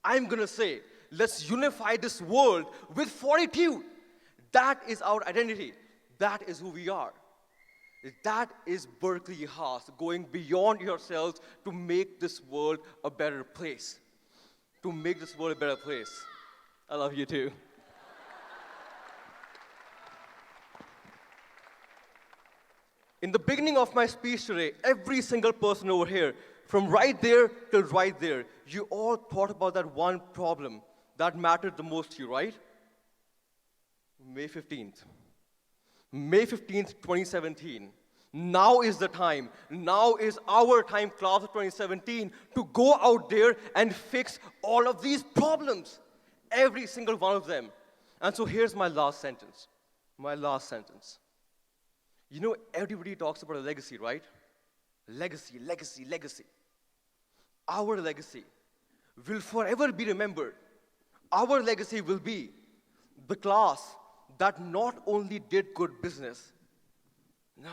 I'm gonna say, let's unify this world with fortitude. That is our identity. That is who we are. That is Berkeley Haas, going beyond yourselves to make this world a better place. To make this world a better place. I love you too. In the beginning of my speech today, every single person over here, from right there till right there, you all thought about that one problem that mattered the most to you, right? May 15th. May 15th, 2017. Now is the time. Now is our time, class of 2017, to go out there and fix all of these problems. Every single one of them. And so here's my last sentence. My last sentence. You know, everybody talks about a legacy, right? Legacy, legacy, legacy. Our legacy will forever be remembered. Our legacy will be the class that not only did good business. No.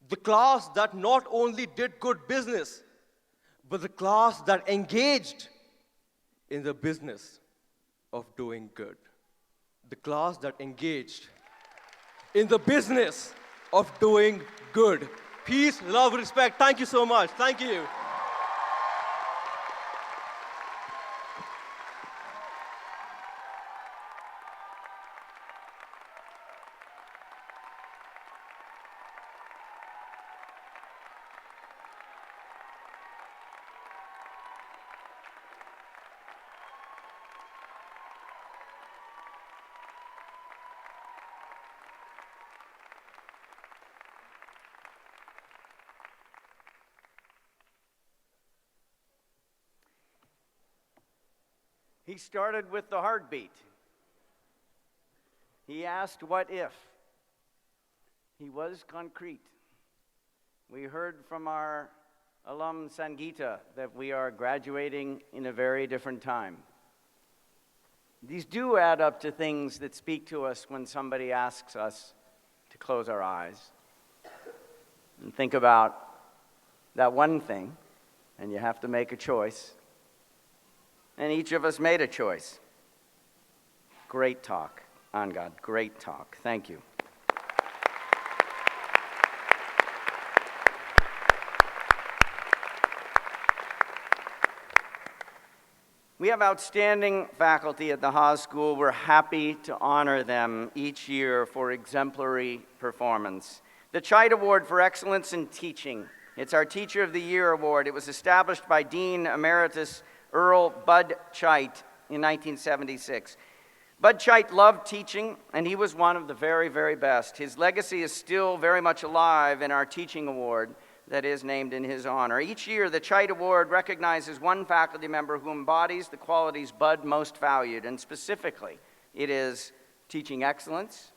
The class that not only did good business, but the class that engaged in the business of doing good. The class that engaged in the business of doing good. Peace, love, respect. Thank you so much. Thank you. He started with the heartbeat. He asked, what if? He was concrete. We heard from our alum Sangeeta that we are graduating in a very different time. These do add up to things that speak to us when somebody asks us to close our eyes and think about that one thing, and you have to make a choice. And each of us made a choice. Great talk, Angad, great talk. Thank you. We have outstanding faculty at the Haas School. We're happy to honor them each year for exemplary performance. The Chait Award for Excellence in Teaching. It's our Teacher of the Year award. It was established by Dean Emeritus Earl Bud Chait in 1976. Bud Chait loved teaching, and he was one of the very, very best. His legacy is still very much alive in our teaching award that is named in his honor. Each year, the Chait Award recognizes one faculty member who embodies the qualities Bud most valued, and specifically, it is teaching excellence,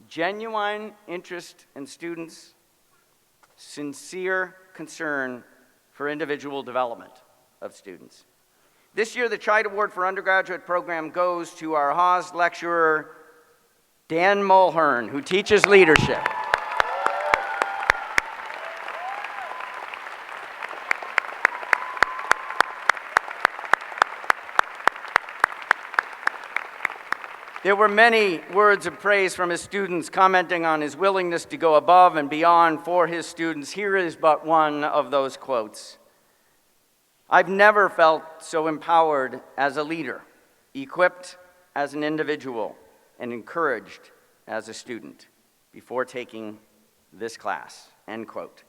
genuine interest in students, sincere concern for individual development of students. This year, the Chait Award for undergraduate program goes to our Haas lecturer, Dan Mulhern, who teaches leadership. There were many words of praise from his students commenting on his willingness to go above and beyond for his students. Here is but one of those quotes. I've never felt so empowered as a leader, equipped as an individual, and encouraged as a student before taking this class, end quote.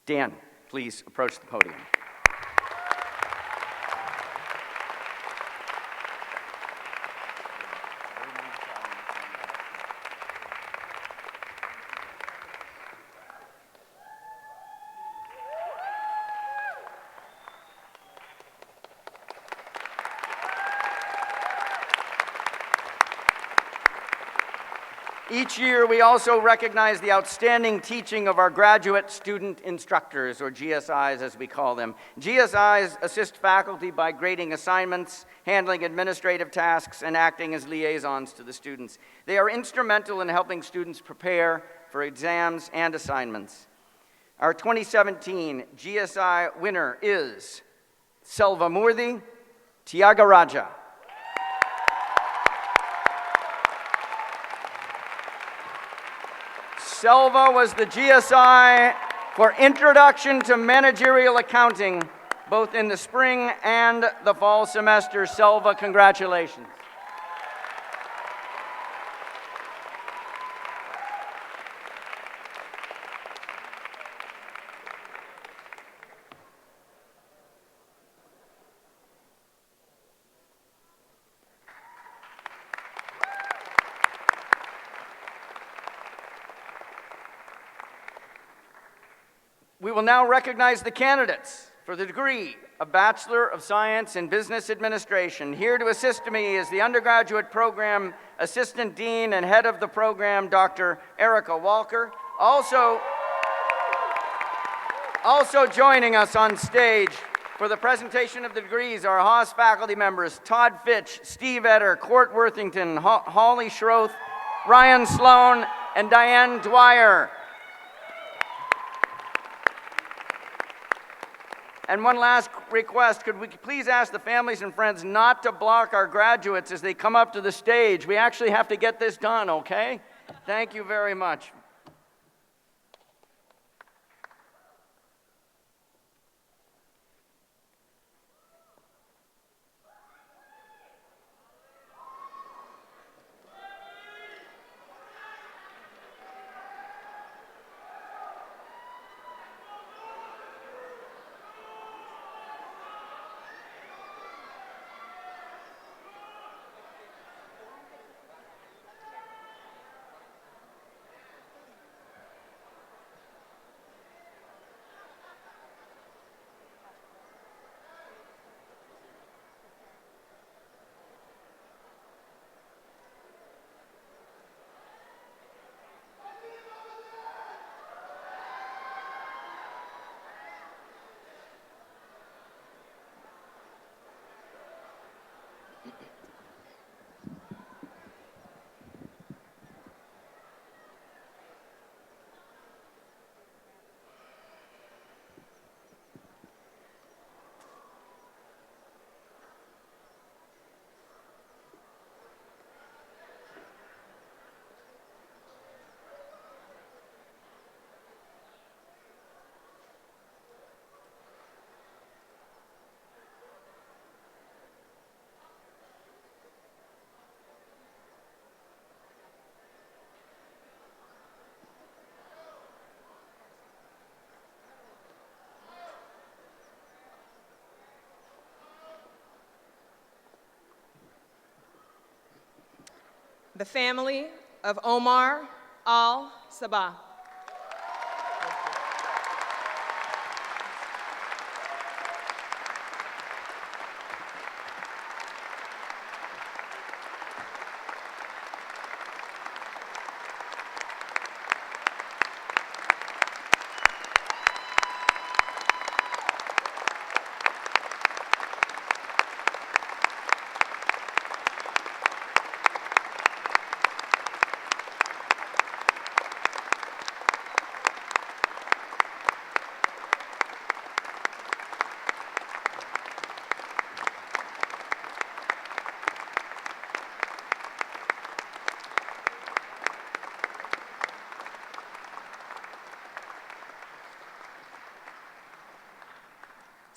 Dan, please approach the podium. Each year, we also recognize the outstanding teaching of our graduate student instructors, or GSIs as we call them. GSIs assist faculty by grading assignments, handling administrative tasks, and acting as liaisons to the students. They are instrumental in helping students prepare for exams and assignments. Our 2017 GSI winner is Selva Murthy Tyagaraja. Selva was the GSI for Introduction to Managerial Accounting, both in the spring and the fall semester. Selva, congratulations. We will now recognize the candidates for the degree of Bachelor of Science in Business Administration. Here to assist me is the undergraduate program assistant dean and head of the program, Dr. Erica Walker. Also joining us on stage for the presentation of the degrees are Haas faculty members Todd Fitch, Steve Etter, Court Worthington, Holly Schroth, Ryan Sloan, and Diane Dwyer. And one last request, could we please ask the families and friends not to block our graduates as they come up to the stage? We actually have to get this done, okay? Thank you very much. The family of Omar Al-Sabah.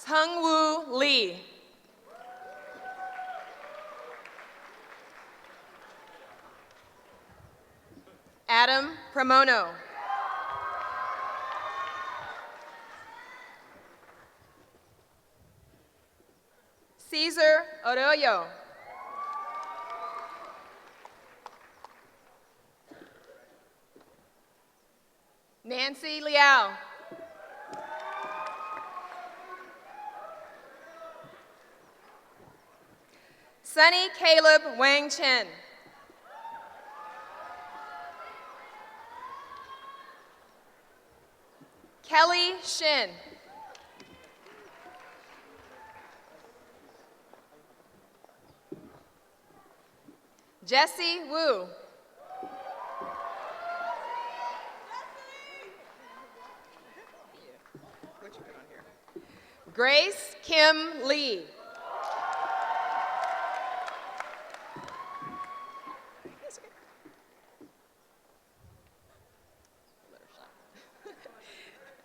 Tungwoo Lee. Adam Pramono. Caesar Arroyo. Nancy Liao. Sunny Caleb Wang Chen. Kelly Shin. Jesse Wu. Grace Kim Lee.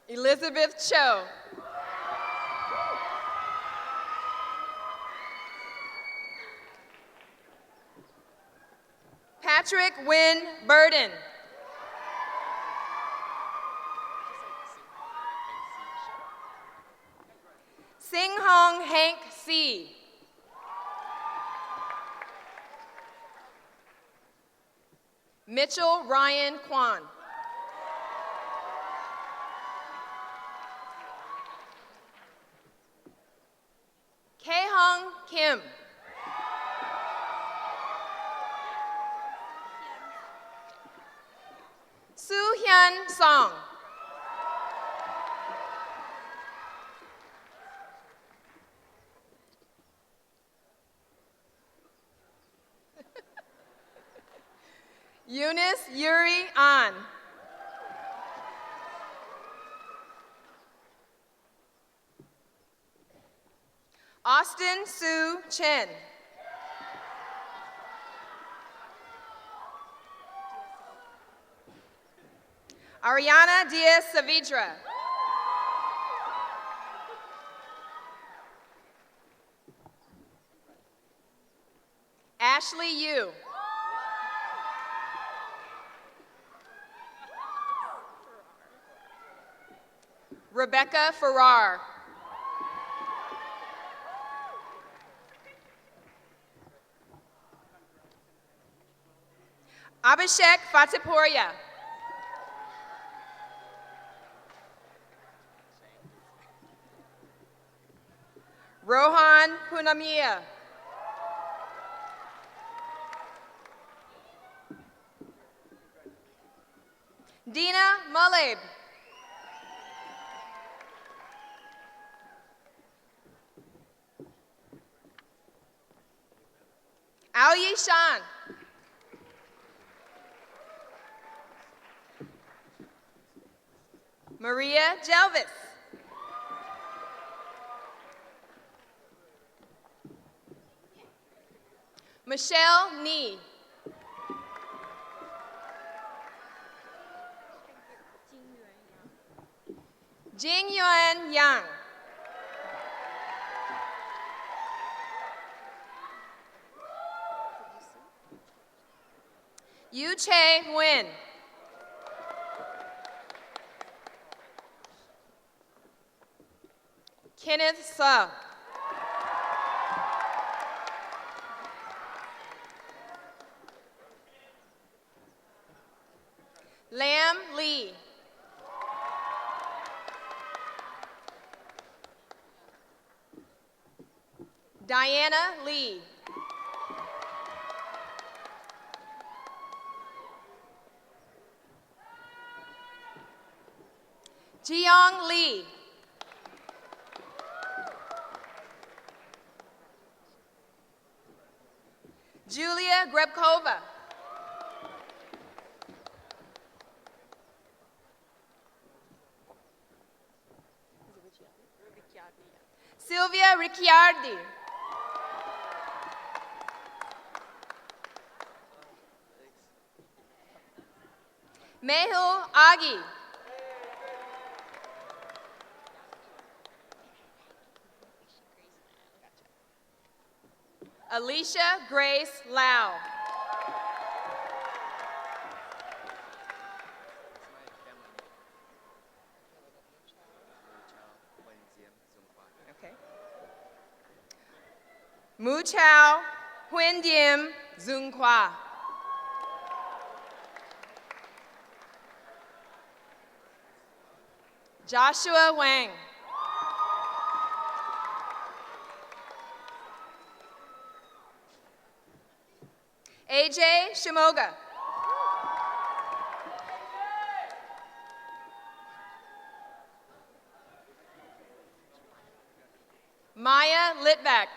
Elizabeth Cho. Patrick Wynn Burden. Sing Hong Hank C. Mitchell Ryan Kwan. Kae-hong Kim. Soo-hyun Song. Eunice Yuri An. Austin Sue Chen. Ariana Diaz Saavedra. Ashley Yu. Rebecca Farrar. Abhishek Fatipuria. Rohan Punamia. Dina Maleb. Aoyi Shan. Maria Jelvis. Michelle Nee. Jingyuan Yang. Yu Che Nguyen. Kenneth Suh. Lam Lee. Diana Lee. Jiyoung Lee. Julia Grebkova. Sylvia Ricciardi. Mehul Agi. Alicia Grace Lau. Okay. Mu Chao Huyen Diem Zung Kwa. Joshua Wang. AJ Shimoga. Maya Litvak.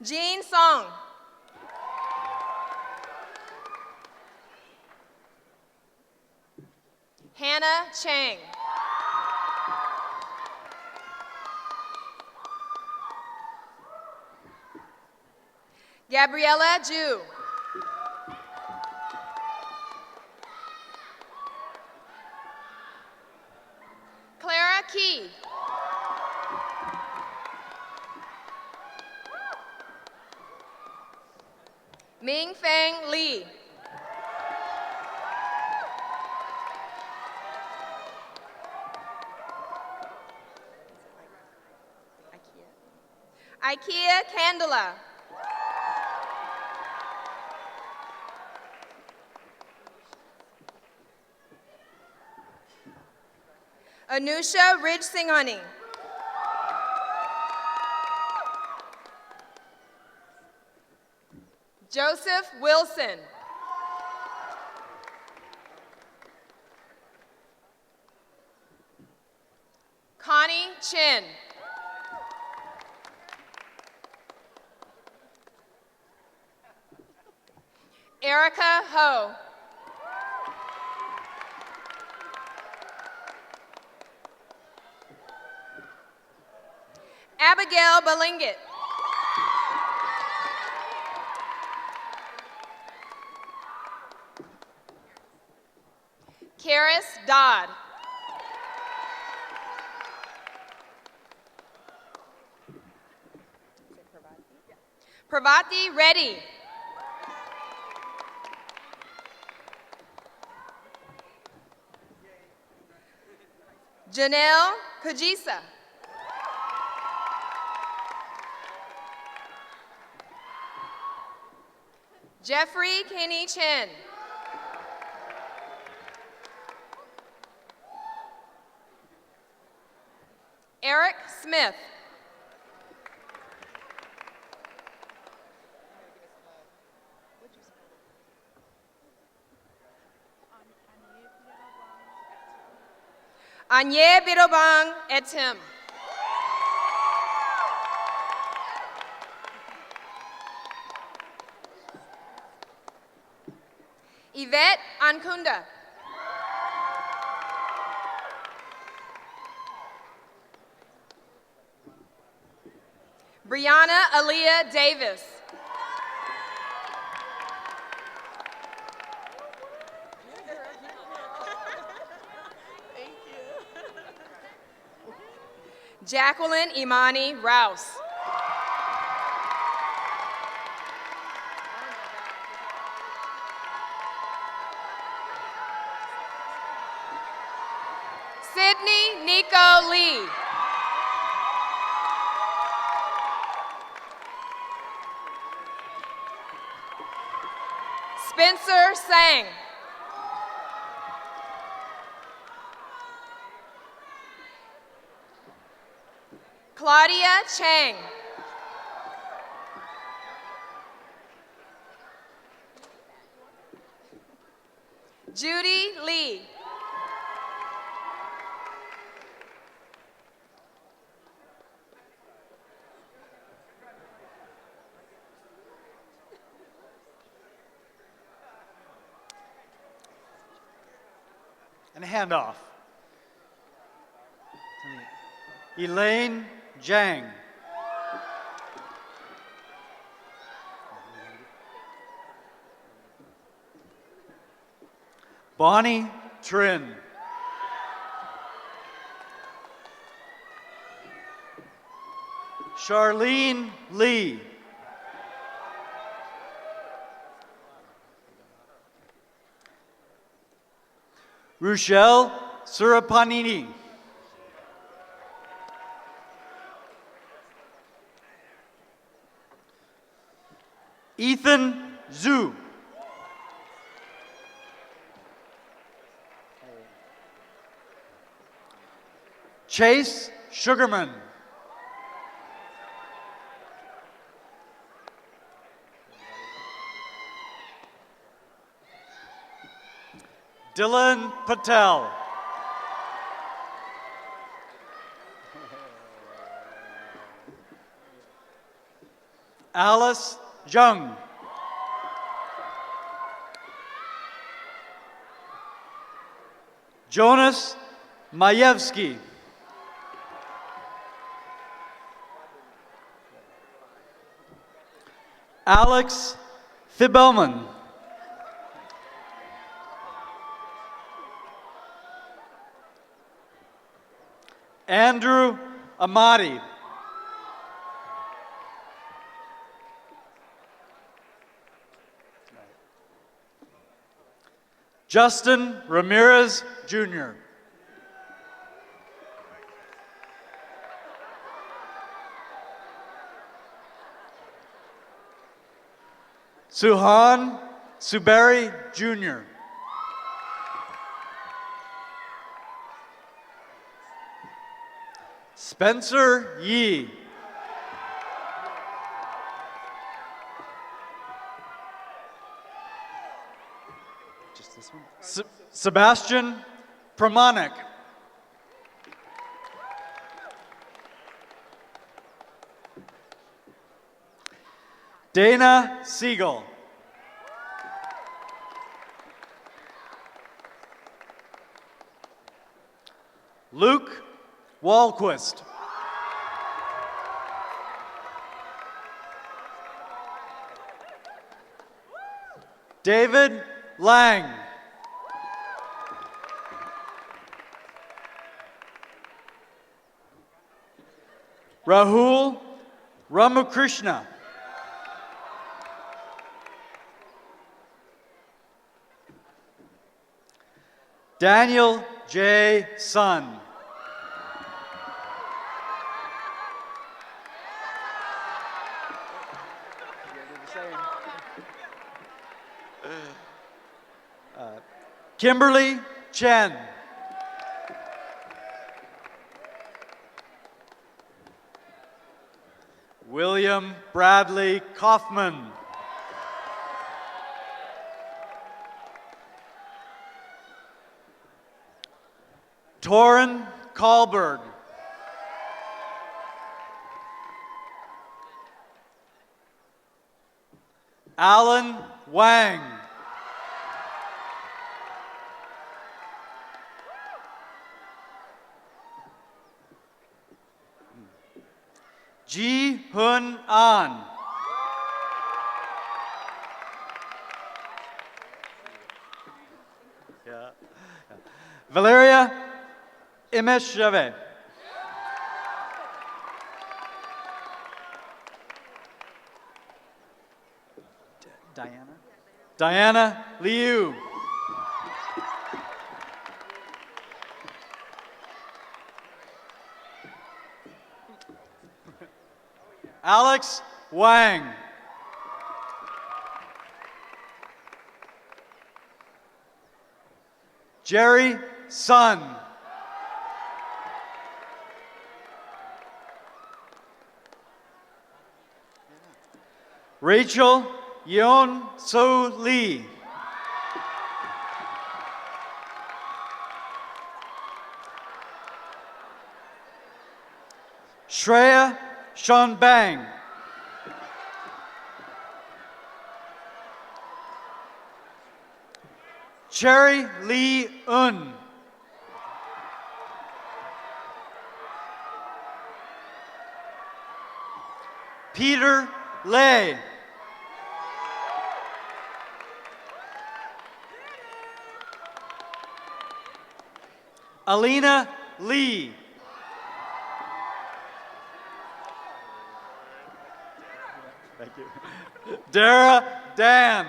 Jean Song. Hannah Chang. Gabriella Ju. Clara Key. Ming Feng Lee. IKEA Candela. Anusha Ridge Singhani. Joseph Wilson. Connie Chin. Erica Ho. Abigail Balingit. Karis Dodd. Pravati Reddy. Janelle Kajisa. Jeffrey Kenny Chen. Eric Smith. Anye Birobang Etim. Yvette Ankunda. Brianna Aaliyah Davis. Jacqueline Imani Rouse. Sydney Nico Lee. Spencer Sang. Claudia Chang. Judy Lee. And a handoff. Elaine Jang. Bonnie Trin. Charlene Lee. Rochelle Surapanini. Ethan Zhu. Chase Sugarman. Dylan Patel. Alice Jung. Jonas Mayevsky. Alex Thibelman. Andrew Amati. Justin Ramirez Jr. Suhan Suberi Jr. Spencer Yee. Just this one? Sebastian Pramanik. Dana Siegel. Luke Walquist. David Lang. Rahul Ramakrishna. Daniel J. Sun. Kimberly Chen. William Bradley Kaufman. Torin Kahlberg. Alan Wang. Ji Hun An. Valeria Imesheve. Diana? Diana Liu. Alex Wang. Jerry Sun. Rachel Yeon So Lee. Shreya Sean Bang. Cherry Lee Un. Peter Lay. Alina Lee. Thank you. Dara Dan.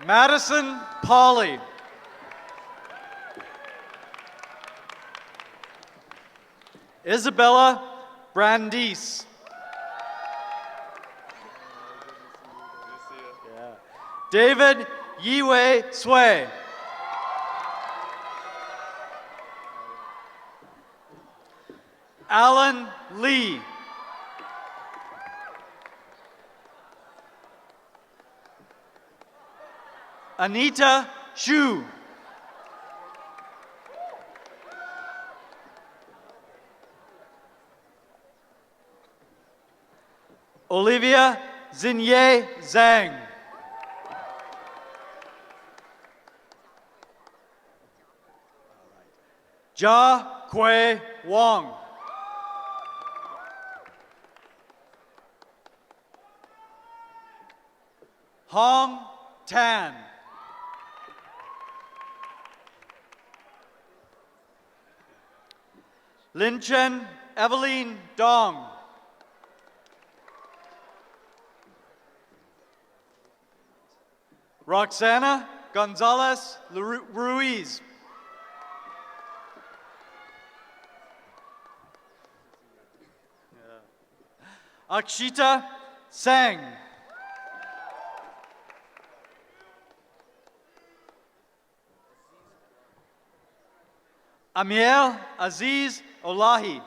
Madison Polly. Isabella Brandeis. David Yiwei Sui. Alan Lee. Anita Shu. Olivia Zinye Zhang. Jia Kui Wang. Hong Tan. Lin Chen Evelyn Dong. Roxana Gonzalez Ruiz. Akshita Sang. Amiel Aziz Olahi.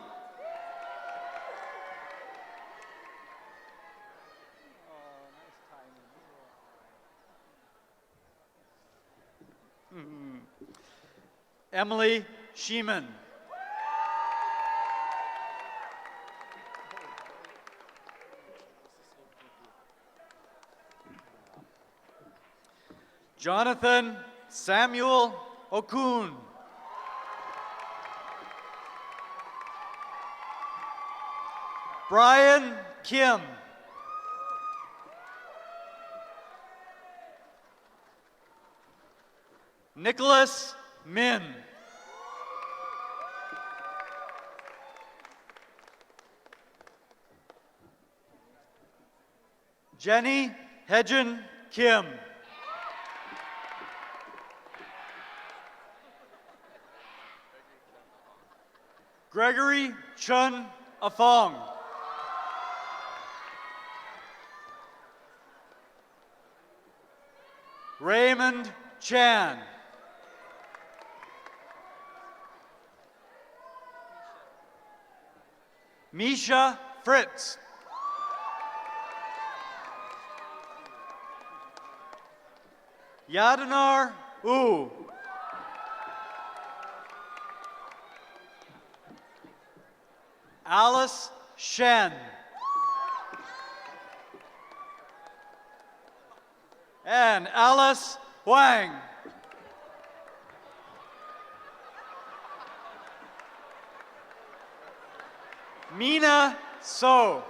Emily Sheeman. Jonathan Samuel Okun. Brian Kim. Nicholas Min. Jenny Hedgen Kim. Gregory Chun Afong. Raymond Chan. Misha Fritz. Yadanar U. Alice Shen. And Alice Huang. Mina So.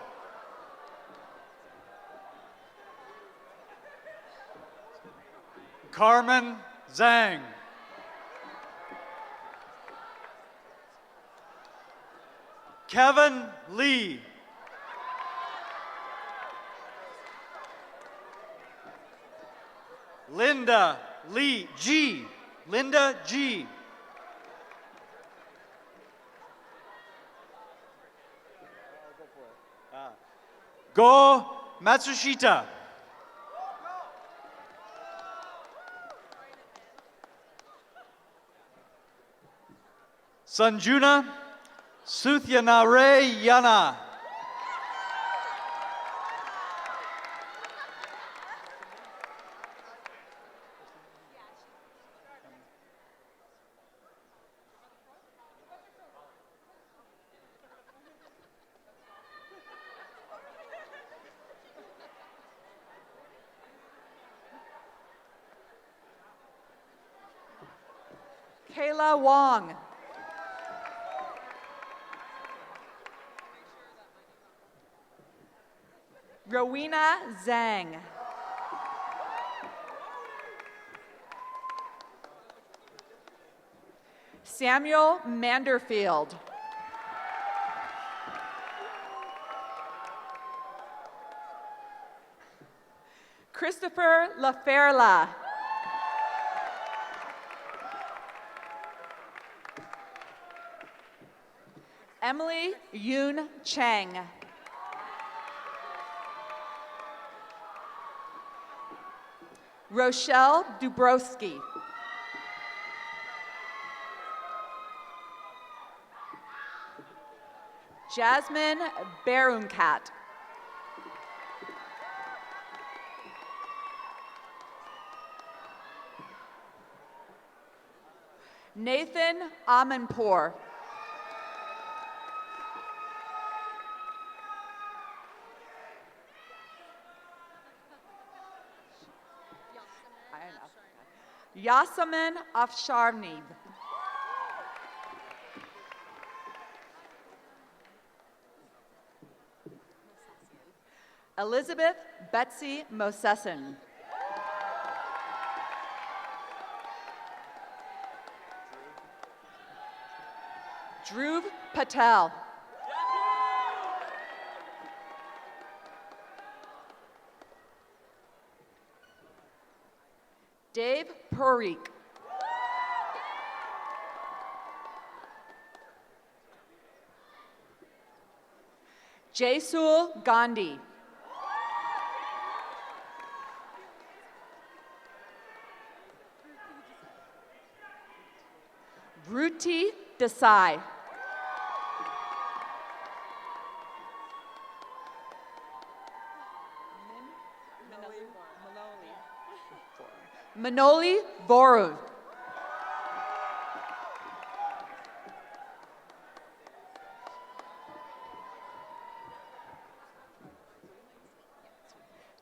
Carmen Zhang. Kevin Lee. Linda Lee G. Linda G. Go Matsushita. Sanjuna Suthyanare Yana. Kayla Wong. Rowena Zhang. Samuel Manderfield. Christopher LaFerla. Emily Yoon Chang. Rochelle Dubrowski. Jasmine Berunkat. Nathan Amanpour. Yasamin Afsharnib. Elizabeth Betsy Mosesson. Dhruv Patel. Dave Parikh. Jaisul Gandhi. Vruti Desai. Manoli Voru.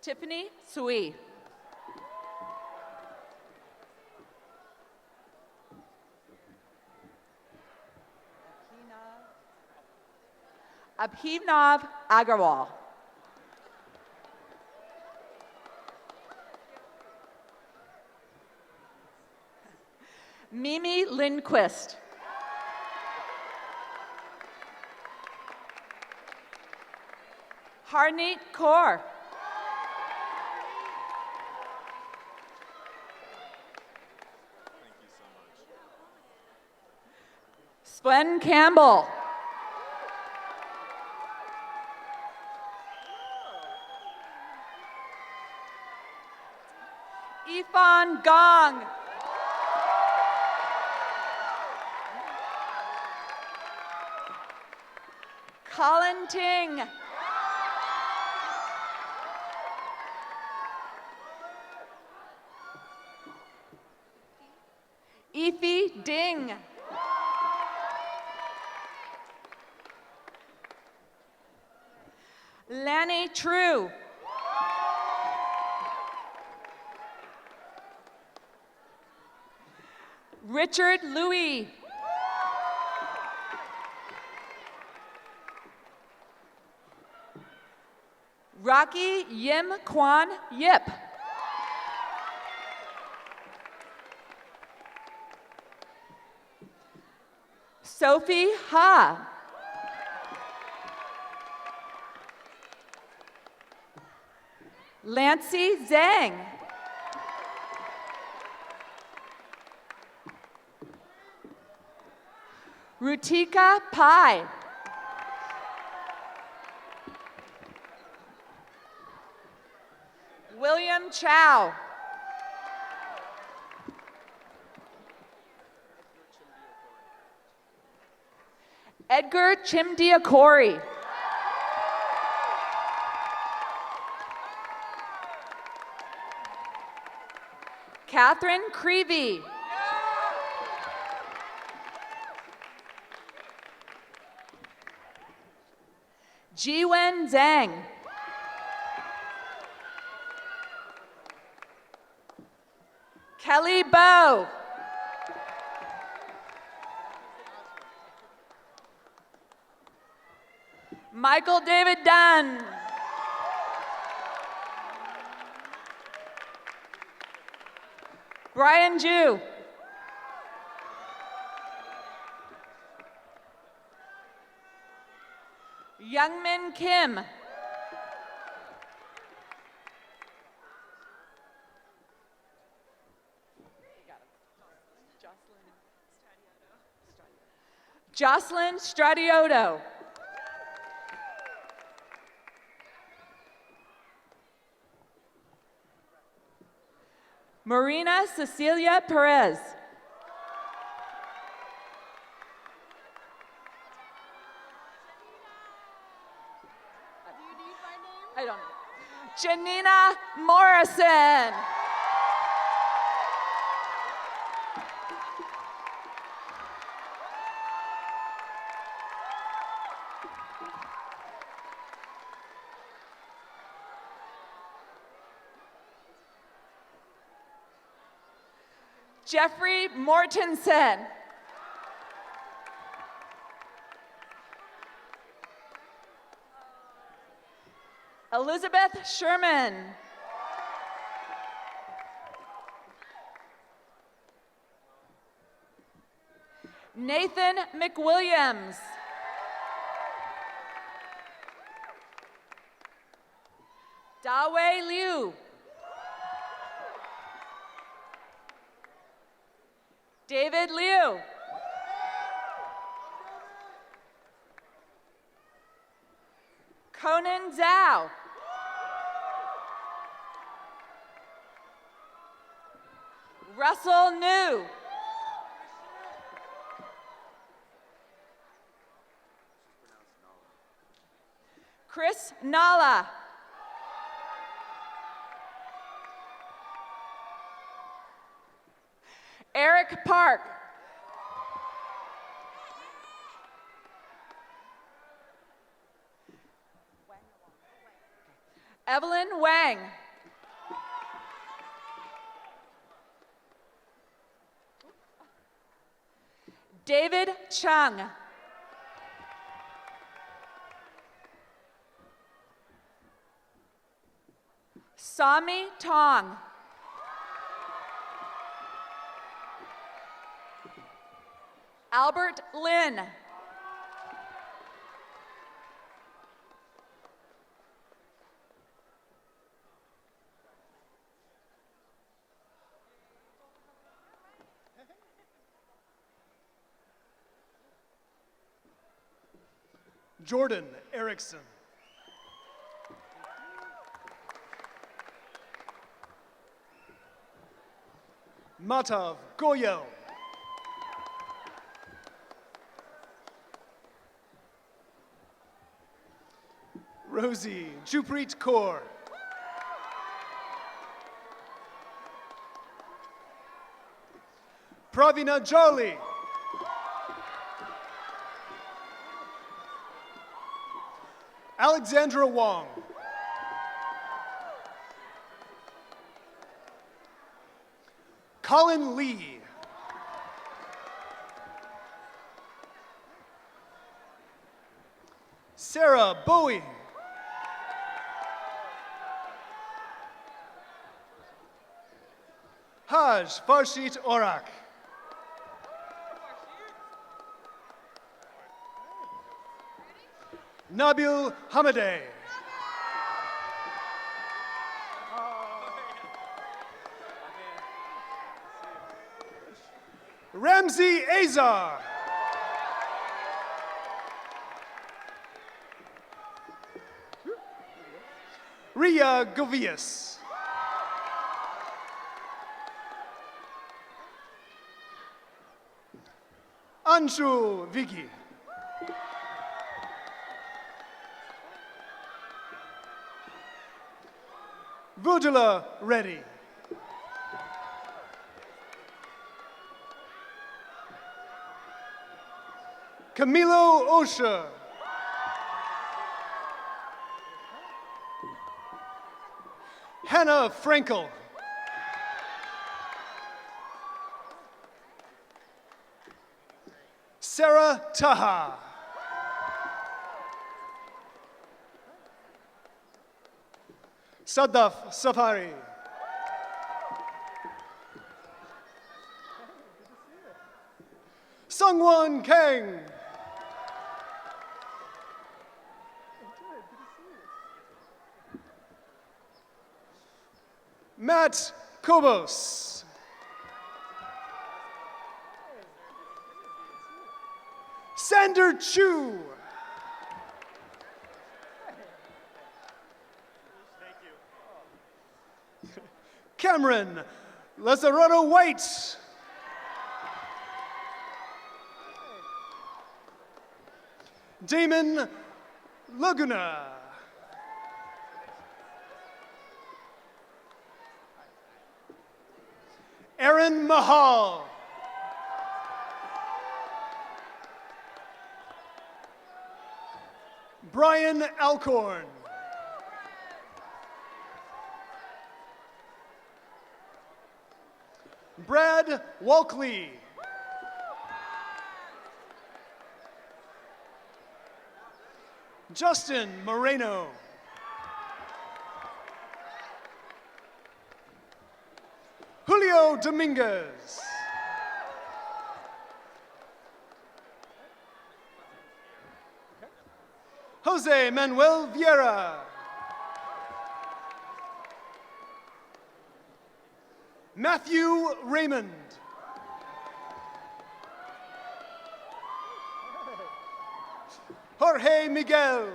Tiffany Sui. Abhinav Agarwal. Mimi Lindquist. Harneet Kaur. Sven Campbell. Ifan Gong. Colin Ting. Ify Ding. Lanny True. Richard Louis. Rocky Yim Kwan Yip. Sophie Ha. Lancy Zhang. Rutika Pai. William Chow. Edgar Chimdiakori. Catherine Creevy. Jiwen Zhang. Kelly Bow. Michael David Dunn. Brian Jew. Youngmin Kim. Jocelyn Stradioto. Marina Cecilia Perez. I don't know. Janina Morrison. Jeffrey Mortensen. Elizabeth Sherman. Nathan McWilliams. Dawei Liu. David Liu. Conan Zhao. Russell New. Chris Nala. Eric Park. Evelyn Wang. David Chung. Sami Tong. Albert Lin. Jordan Erickson. Matav Goyel. Rosie Juprit Kaur. Pravina Jolly. Alexandra Wong. Colin Lee. Sarah Bowie. Haj Farshit Orak. Nabil Hamadeh. Ramsey Azar. Ria Govias. Anshu Vicky. Vujula Reddy. Camilo Osha. Hannah Frankel. Sarah Taha. Sadaf Safari. Sungwon Kang. Matt Kobos. Sander Chu. Cameron Lazarado White. Damon Laguna. Aaron Mahal. Brian Alcorn. Brad Walkley. Justin Moreno. Julio Dominguez. Jose Manuel Vieira. Matthew Raymond. Jorge Miguel.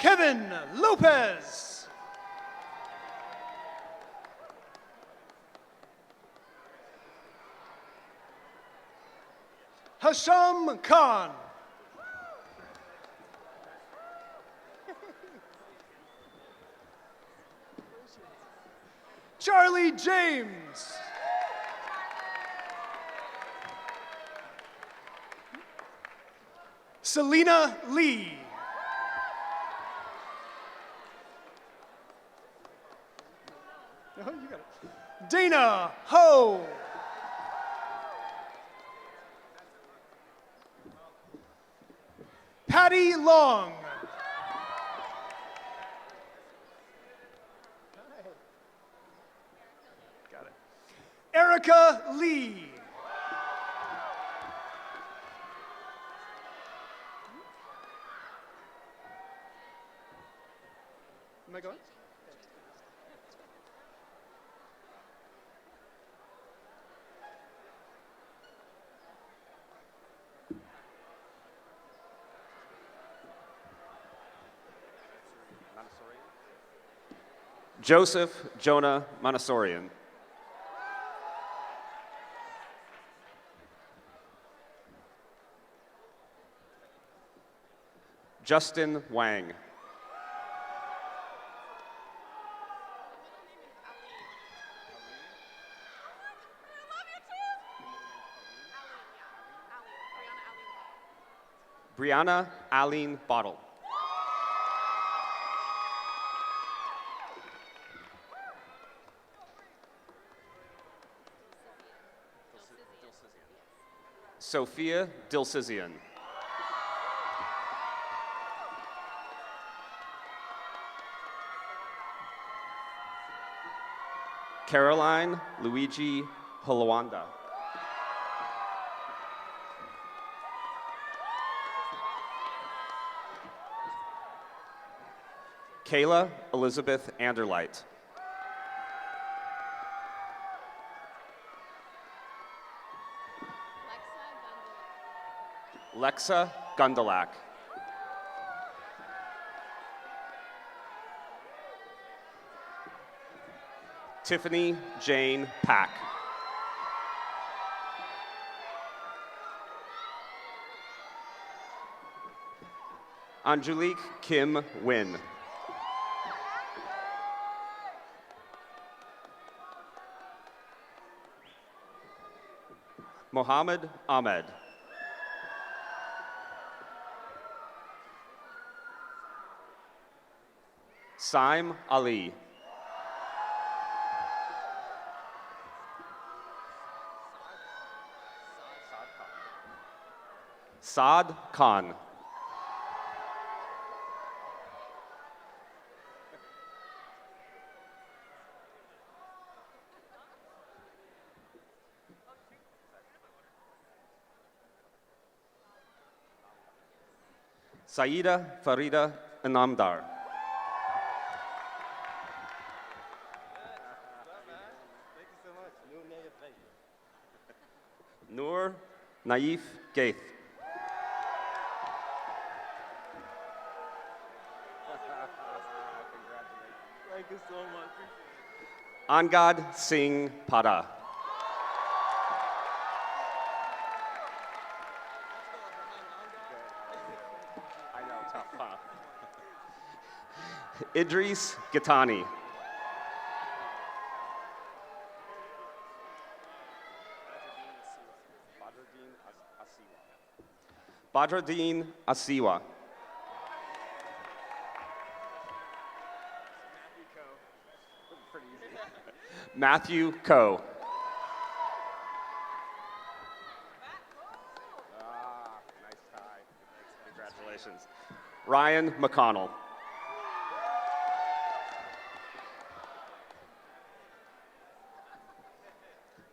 Kevin Lopez. Hasham Khan. Charlie James. Selena Lee. Oh, you got it. Dana Ho. Patty Long. Got it. Erica Lee. Am I going? Joseph Jonah Manasorian. Justin Wang. Brianna Aline Bottle. Sophia Dilsizian. Caroline Luigi Holawanda. Kayla Elizabeth Anderlight. Lexa Gundalak. Tiffany Jane Pack. Angelique Kim Wynn. Mohammed Ahmed. Saim Ali. Saad Khan. Saida Farida Anamdar. Noor Naif Gaith. Thank you so much. Angad Singh Pada. I know, tough, huh? Idris Gitani. Badruddin Asiwa. Matthew Coe. Nice tie. Congratulations. Ryan McConnell.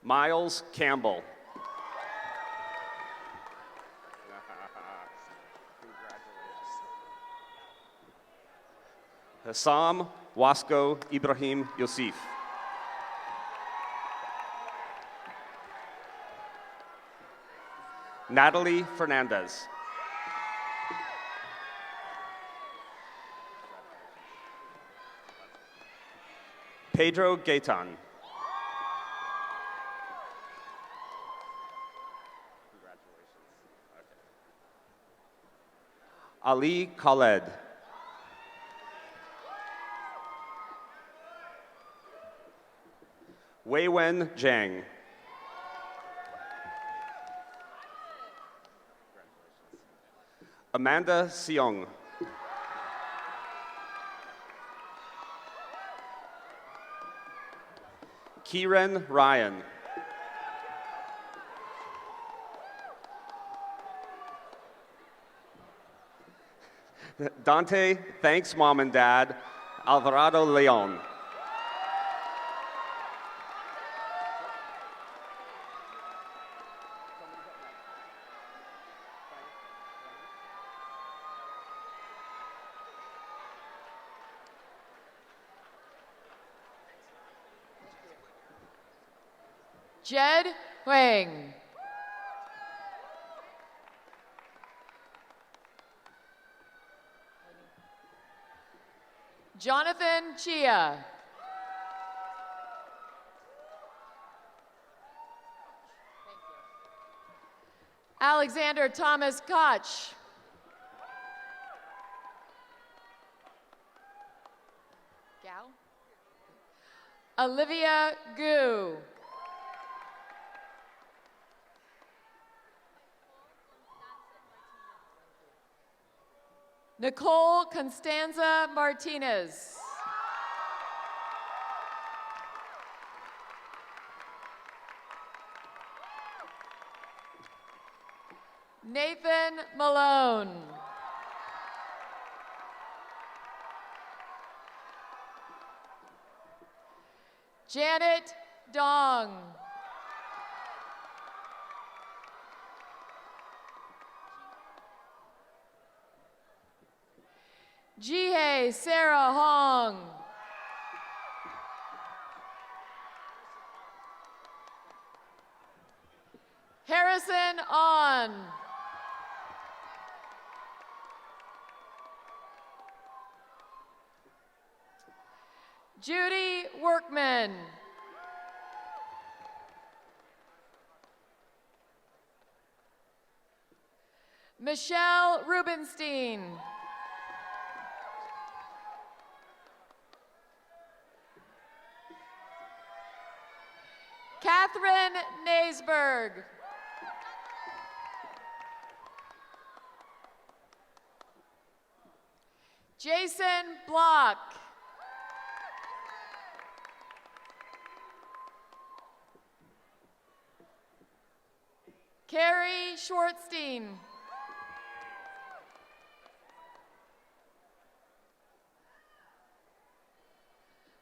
Miles Campbell. Hassam Wasco Ibrahim Yosif. Natalie Fernandez. Pedro Gaitan. Ali Khaled. Weiwen Zhang. Amanda Seong. Kieran Ryan. Dante, thanks mom and dad. Alvarado Leon. Jed Huang. Jonathan Chia. Alexander Thomas Koch. Gal? Olivia Gu. Nicole Constanza Martinez. Nathan Malone. Janet Dong. Jihei Sarah Hong. Harrison On. Judy Workman. Michelle Rubenstein. Catherine Naisberg. Jason Block. Carrie Schwartzstein.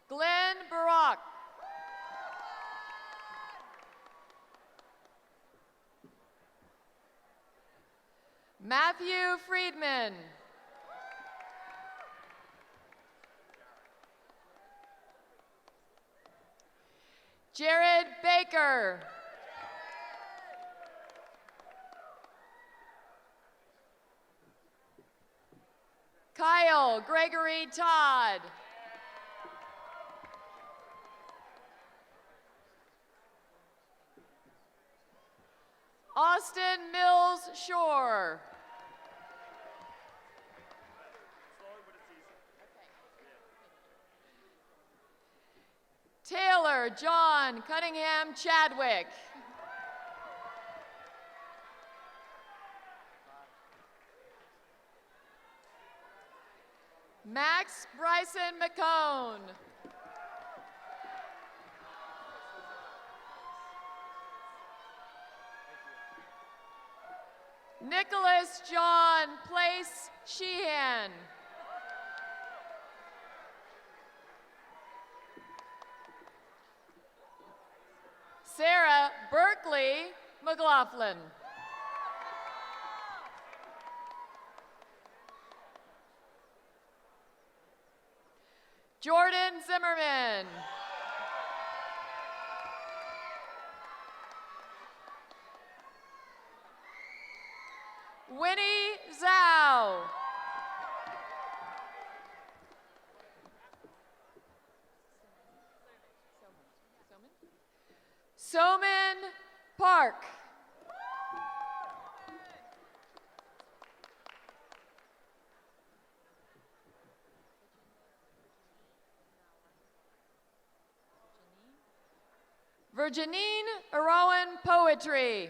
Glenn Barak. Matthew Friedman. Jared Baker. Kyle Gregory Todd. Austin Mills Shore. Taylor John Cunningham Chadwick. Max Bryson McCone. Nicholas John Place Sheehan. Sarah Berkeley McLaughlin. Jordan Zimmerman. Winnie Zhao. Soman Park. Virginine Rowan Poetry.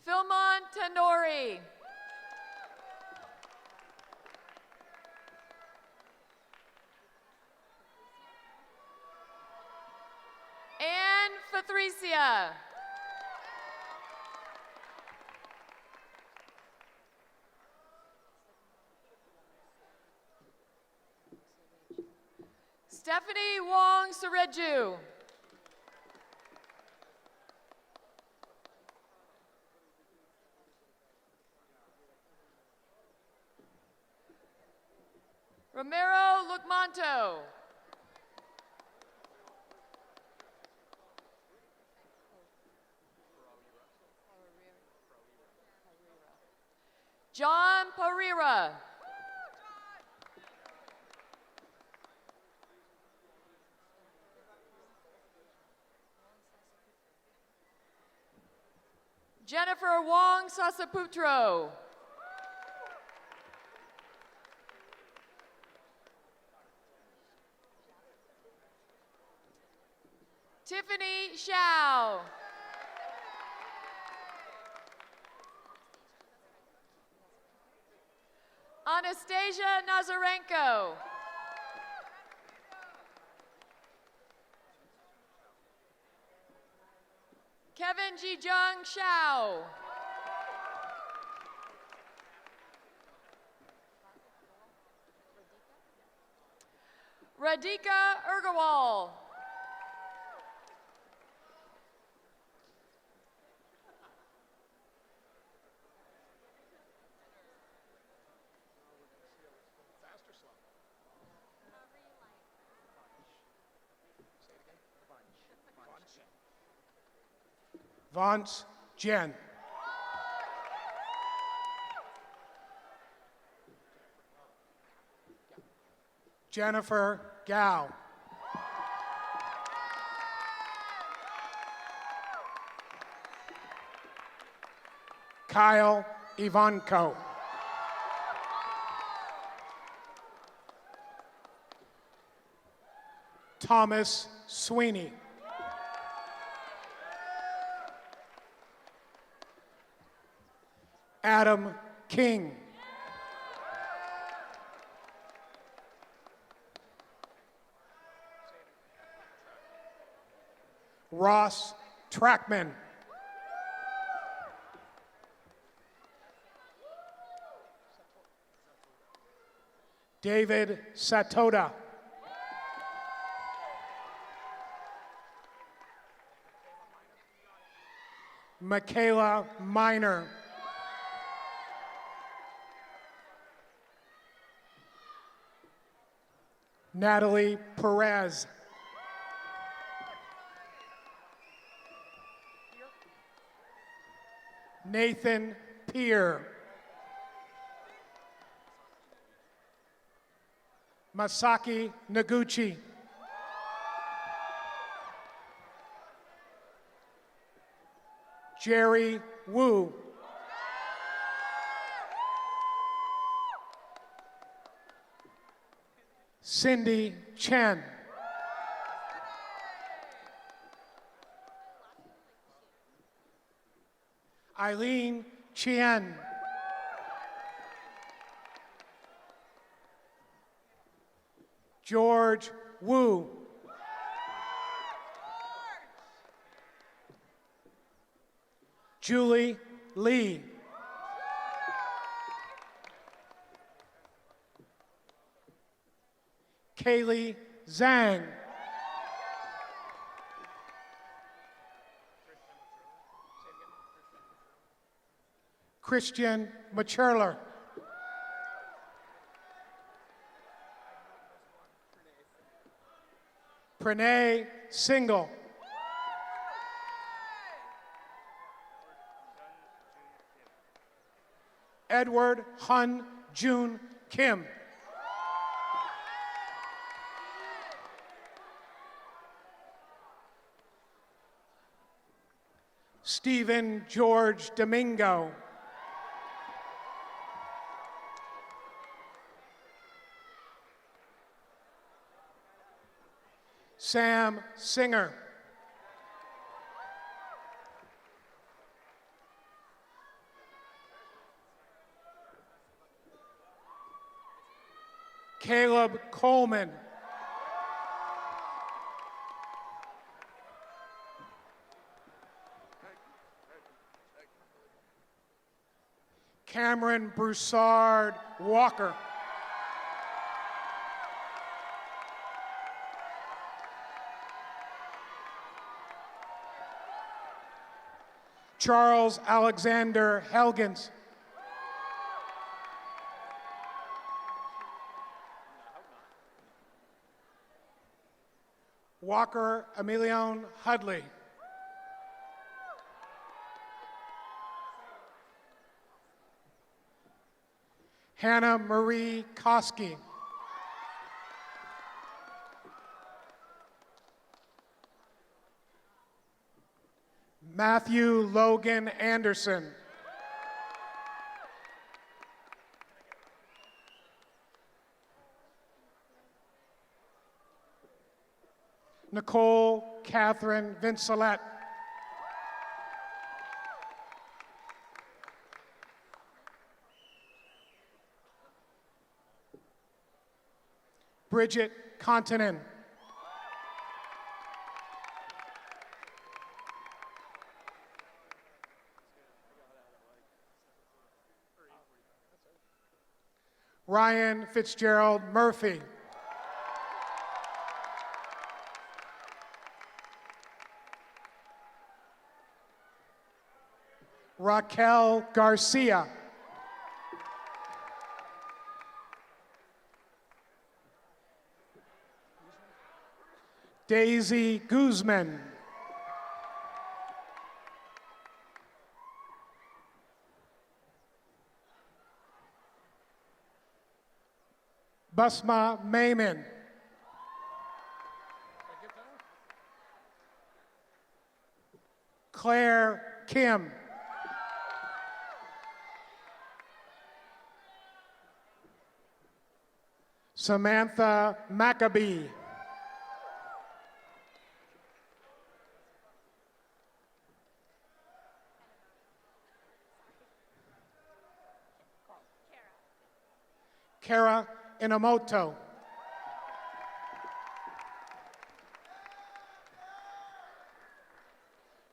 Philmon Tanori. Anne Patricia. Stephanie Wong Sareju. Romero Lucmanto. John Pereira. Jennifer Wong Sasaputro. Tiffany Shao. Anastasia Nazarenko. Kevin Jijung Shao. Radhika Urgawal. Vance Jen. Jennifer Gao. Kyle Ivanko. Thomas Sweeney. Adam King. Ross Trackman. David Satoda. Michaela Miner. Natalie Perez. Nathan Peer. Masaki Noguchi. Jerry Wu. Cindy Chen. Eileen Chien. George Wu. Julie Lee. Kaylee Zhang. Christian Macherler. Pranay Singhal. Edward Hun Jun Kim. Stephen George Domingo. Sam Singer. Caleb Coleman. Cameron Broussard Walker. Charles Alexander Helgens. Walker Emilion Hudley. Hannah Marie Koski. Matthew Logan Anderson. Nicole Catherine Vincelette. Bridget Continen. Ryan Fitzgerald Murphy. Raquel Garcia. Daisy Guzman. Basma Mayman. Claire Kim. Samantha Maccabee. Kara Inamoto.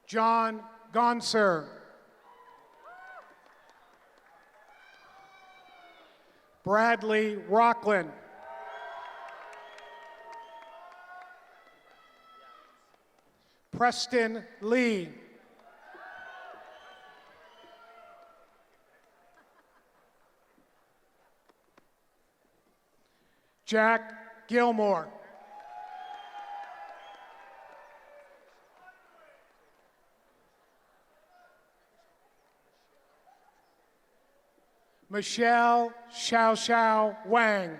John Gonser. Bradley Rockland. Preston Lee. Jack Gilmore. Michelle Xiao Xiao Wang.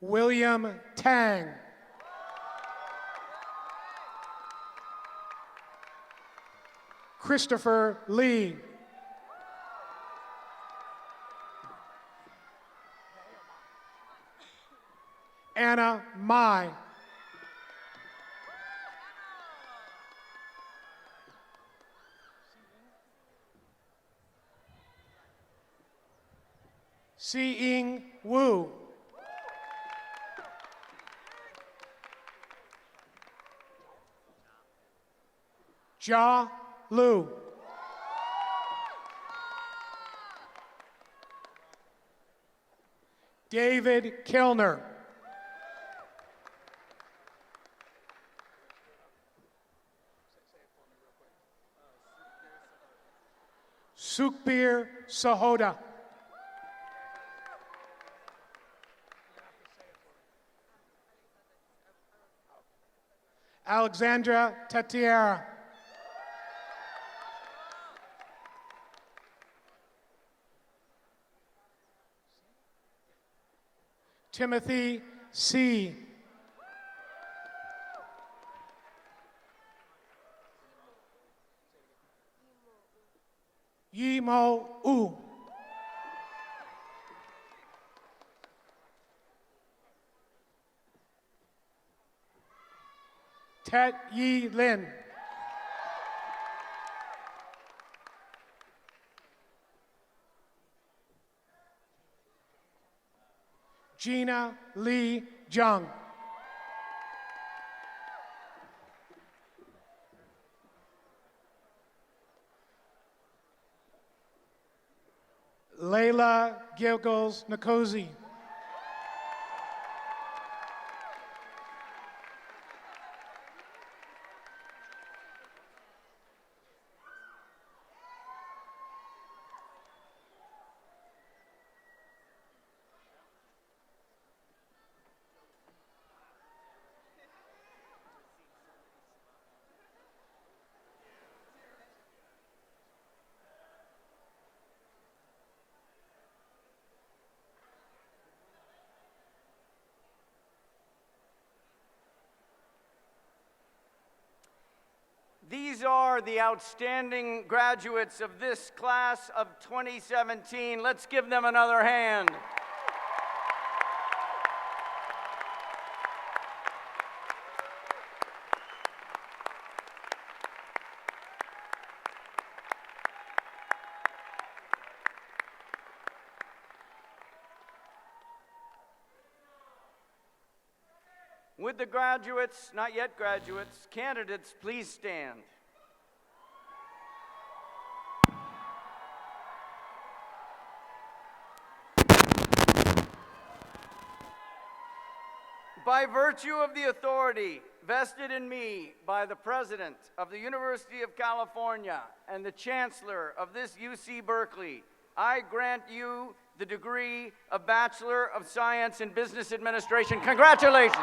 William Tang. Christopher Lee. Anna Mai. Si-Ing Wu. Jia Lu. David Kilner. Sukhbir Sahoda. Alexandra Tatiera. Timothy C. Yimo U. Tet Yi Lin. Gina Lee Jung. Layla Gilgles Nkosi. These are the outstanding graduates of this class of 2017. Let's give them another hand. Would the graduates, not yet graduates, candidates, please stand. By virtue of the authority vested in me by the President of the University of California and the Chancellor of this UC Berkeley, I grant you the degree of Bachelor of Science in Business Administration. Congratulations.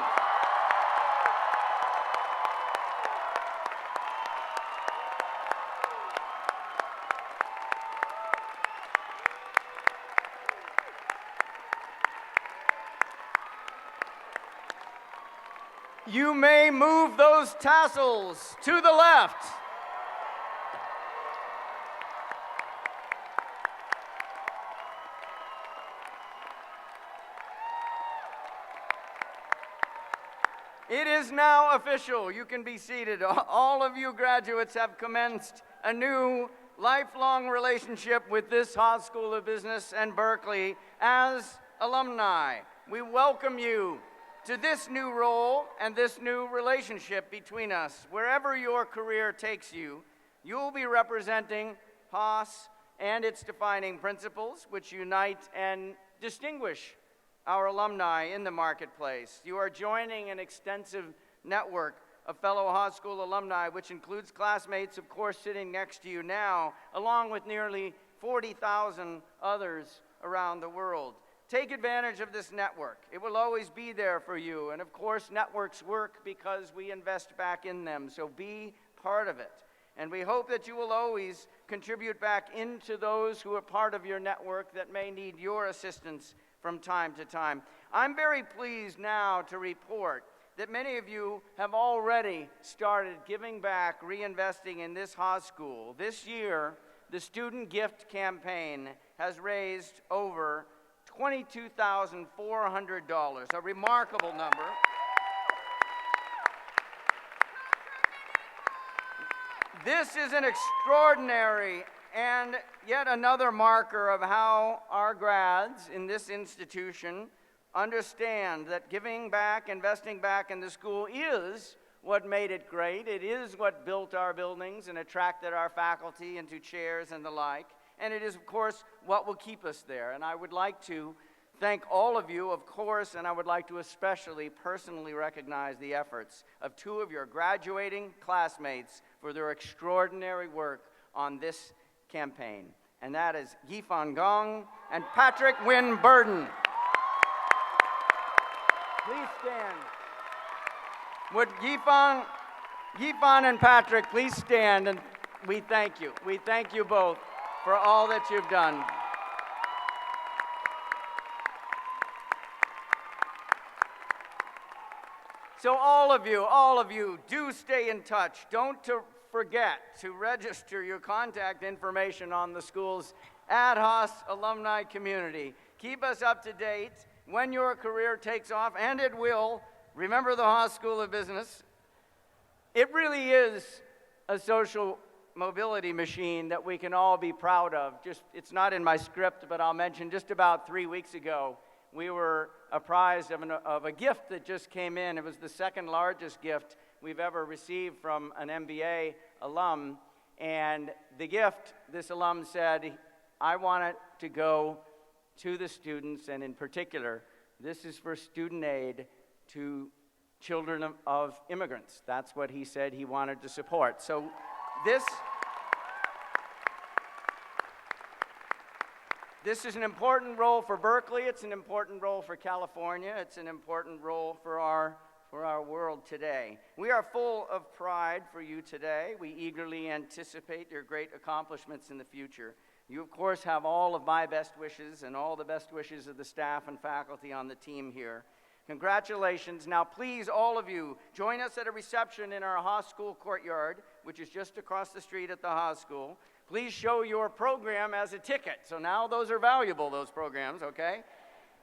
You may move those tassels to the left. It is now official. You can be seated. All of you graduates have commenced a new lifelong relationship with this Haas School of Business and Berkeley as alumni. We welcome you to this new role and this new relationship between us. Wherever your career takes you, you'll be representing Haas and its defining principles, which unite and distinguish our alumni in the marketplace. You are joining an extensive network of fellow Haas School alumni, which includes classmates, of course, sitting next to you now, along with nearly 40,000 others around the world. Take advantage of this network. It will always be there for you. And of course, networks work because we invest back in them. So be part of it. And we hope that you will always contribute back into those who are part of your network that may need your assistance from time to time. I'm very pleased now to report that many of you have already started giving back, reinvesting in this Haas School. This year, the Student Gift Campaign has raised over $22,400, a remarkable number. This is an extraordinary and yet another marker of how our grads in this institution understand that giving back, investing back in the school is what made it great. It is what built our buildings and attracted our faculty into chairs and the like. And it is, of course, what will keep us there. And I would like to thank all of you, of course, and I would like to especially personally recognize the efforts of two of your graduating classmates for their extraordinary work on this campaign. And that is Yifan Gong and Patrick Wynn Burden. Please stand. Would Yifan and Patrick please stand, and we thank you. We thank you both for all that you've done. So all of you, do stay in touch. Don't forget to register your contact information on the school's Ad Haas alumni community. Keep us up to date when your career takes off, and it will. Remember the Haas School of Business. It really is a social mobility machine that we can all be proud of. It's not in my script, but I'll mention just about 3 weeks ago, we were apprised of a gift that just came in. It was the second largest gift we've ever received from an MBA alum. And the gift, this alum said, I want it to go to the students, and in particular, this is for student aid to children of immigrants. That's what he said he wanted to support. So this is an important role for Berkeley. It's an important role for California. It's an important role for our world today. We are full of pride for you today. We eagerly anticipate your great accomplishments in the future. You, of course, have all of my best wishes and all the best wishes of the staff and faculty on the team here. Congratulations. Now, please, all of you, join us at a reception in our Haas School courtyard, which is just across the street at the Haas School. Please show your program as a ticket. So now those are valuable, those programs, okay?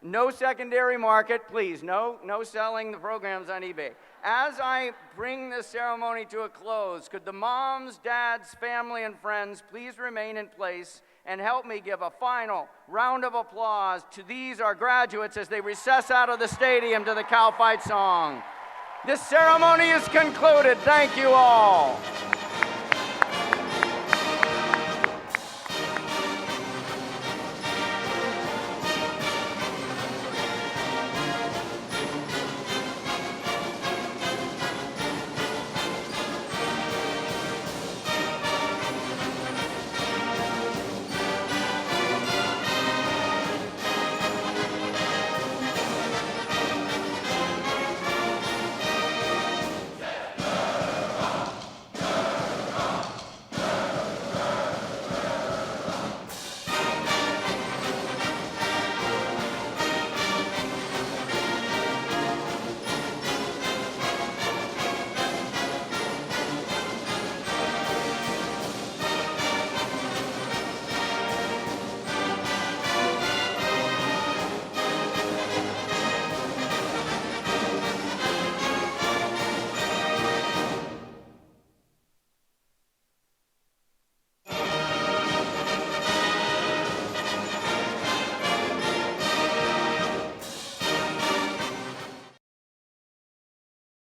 No secondary market, please. No selling the programs on eBay. As I bring this ceremony to a close, could the moms, dads, family, and friends please remain in place and help me give a final round of applause to these, our graduates, as they recess out of the stadium to the Cal Fight song. This ceremony is concluded. Thank you all.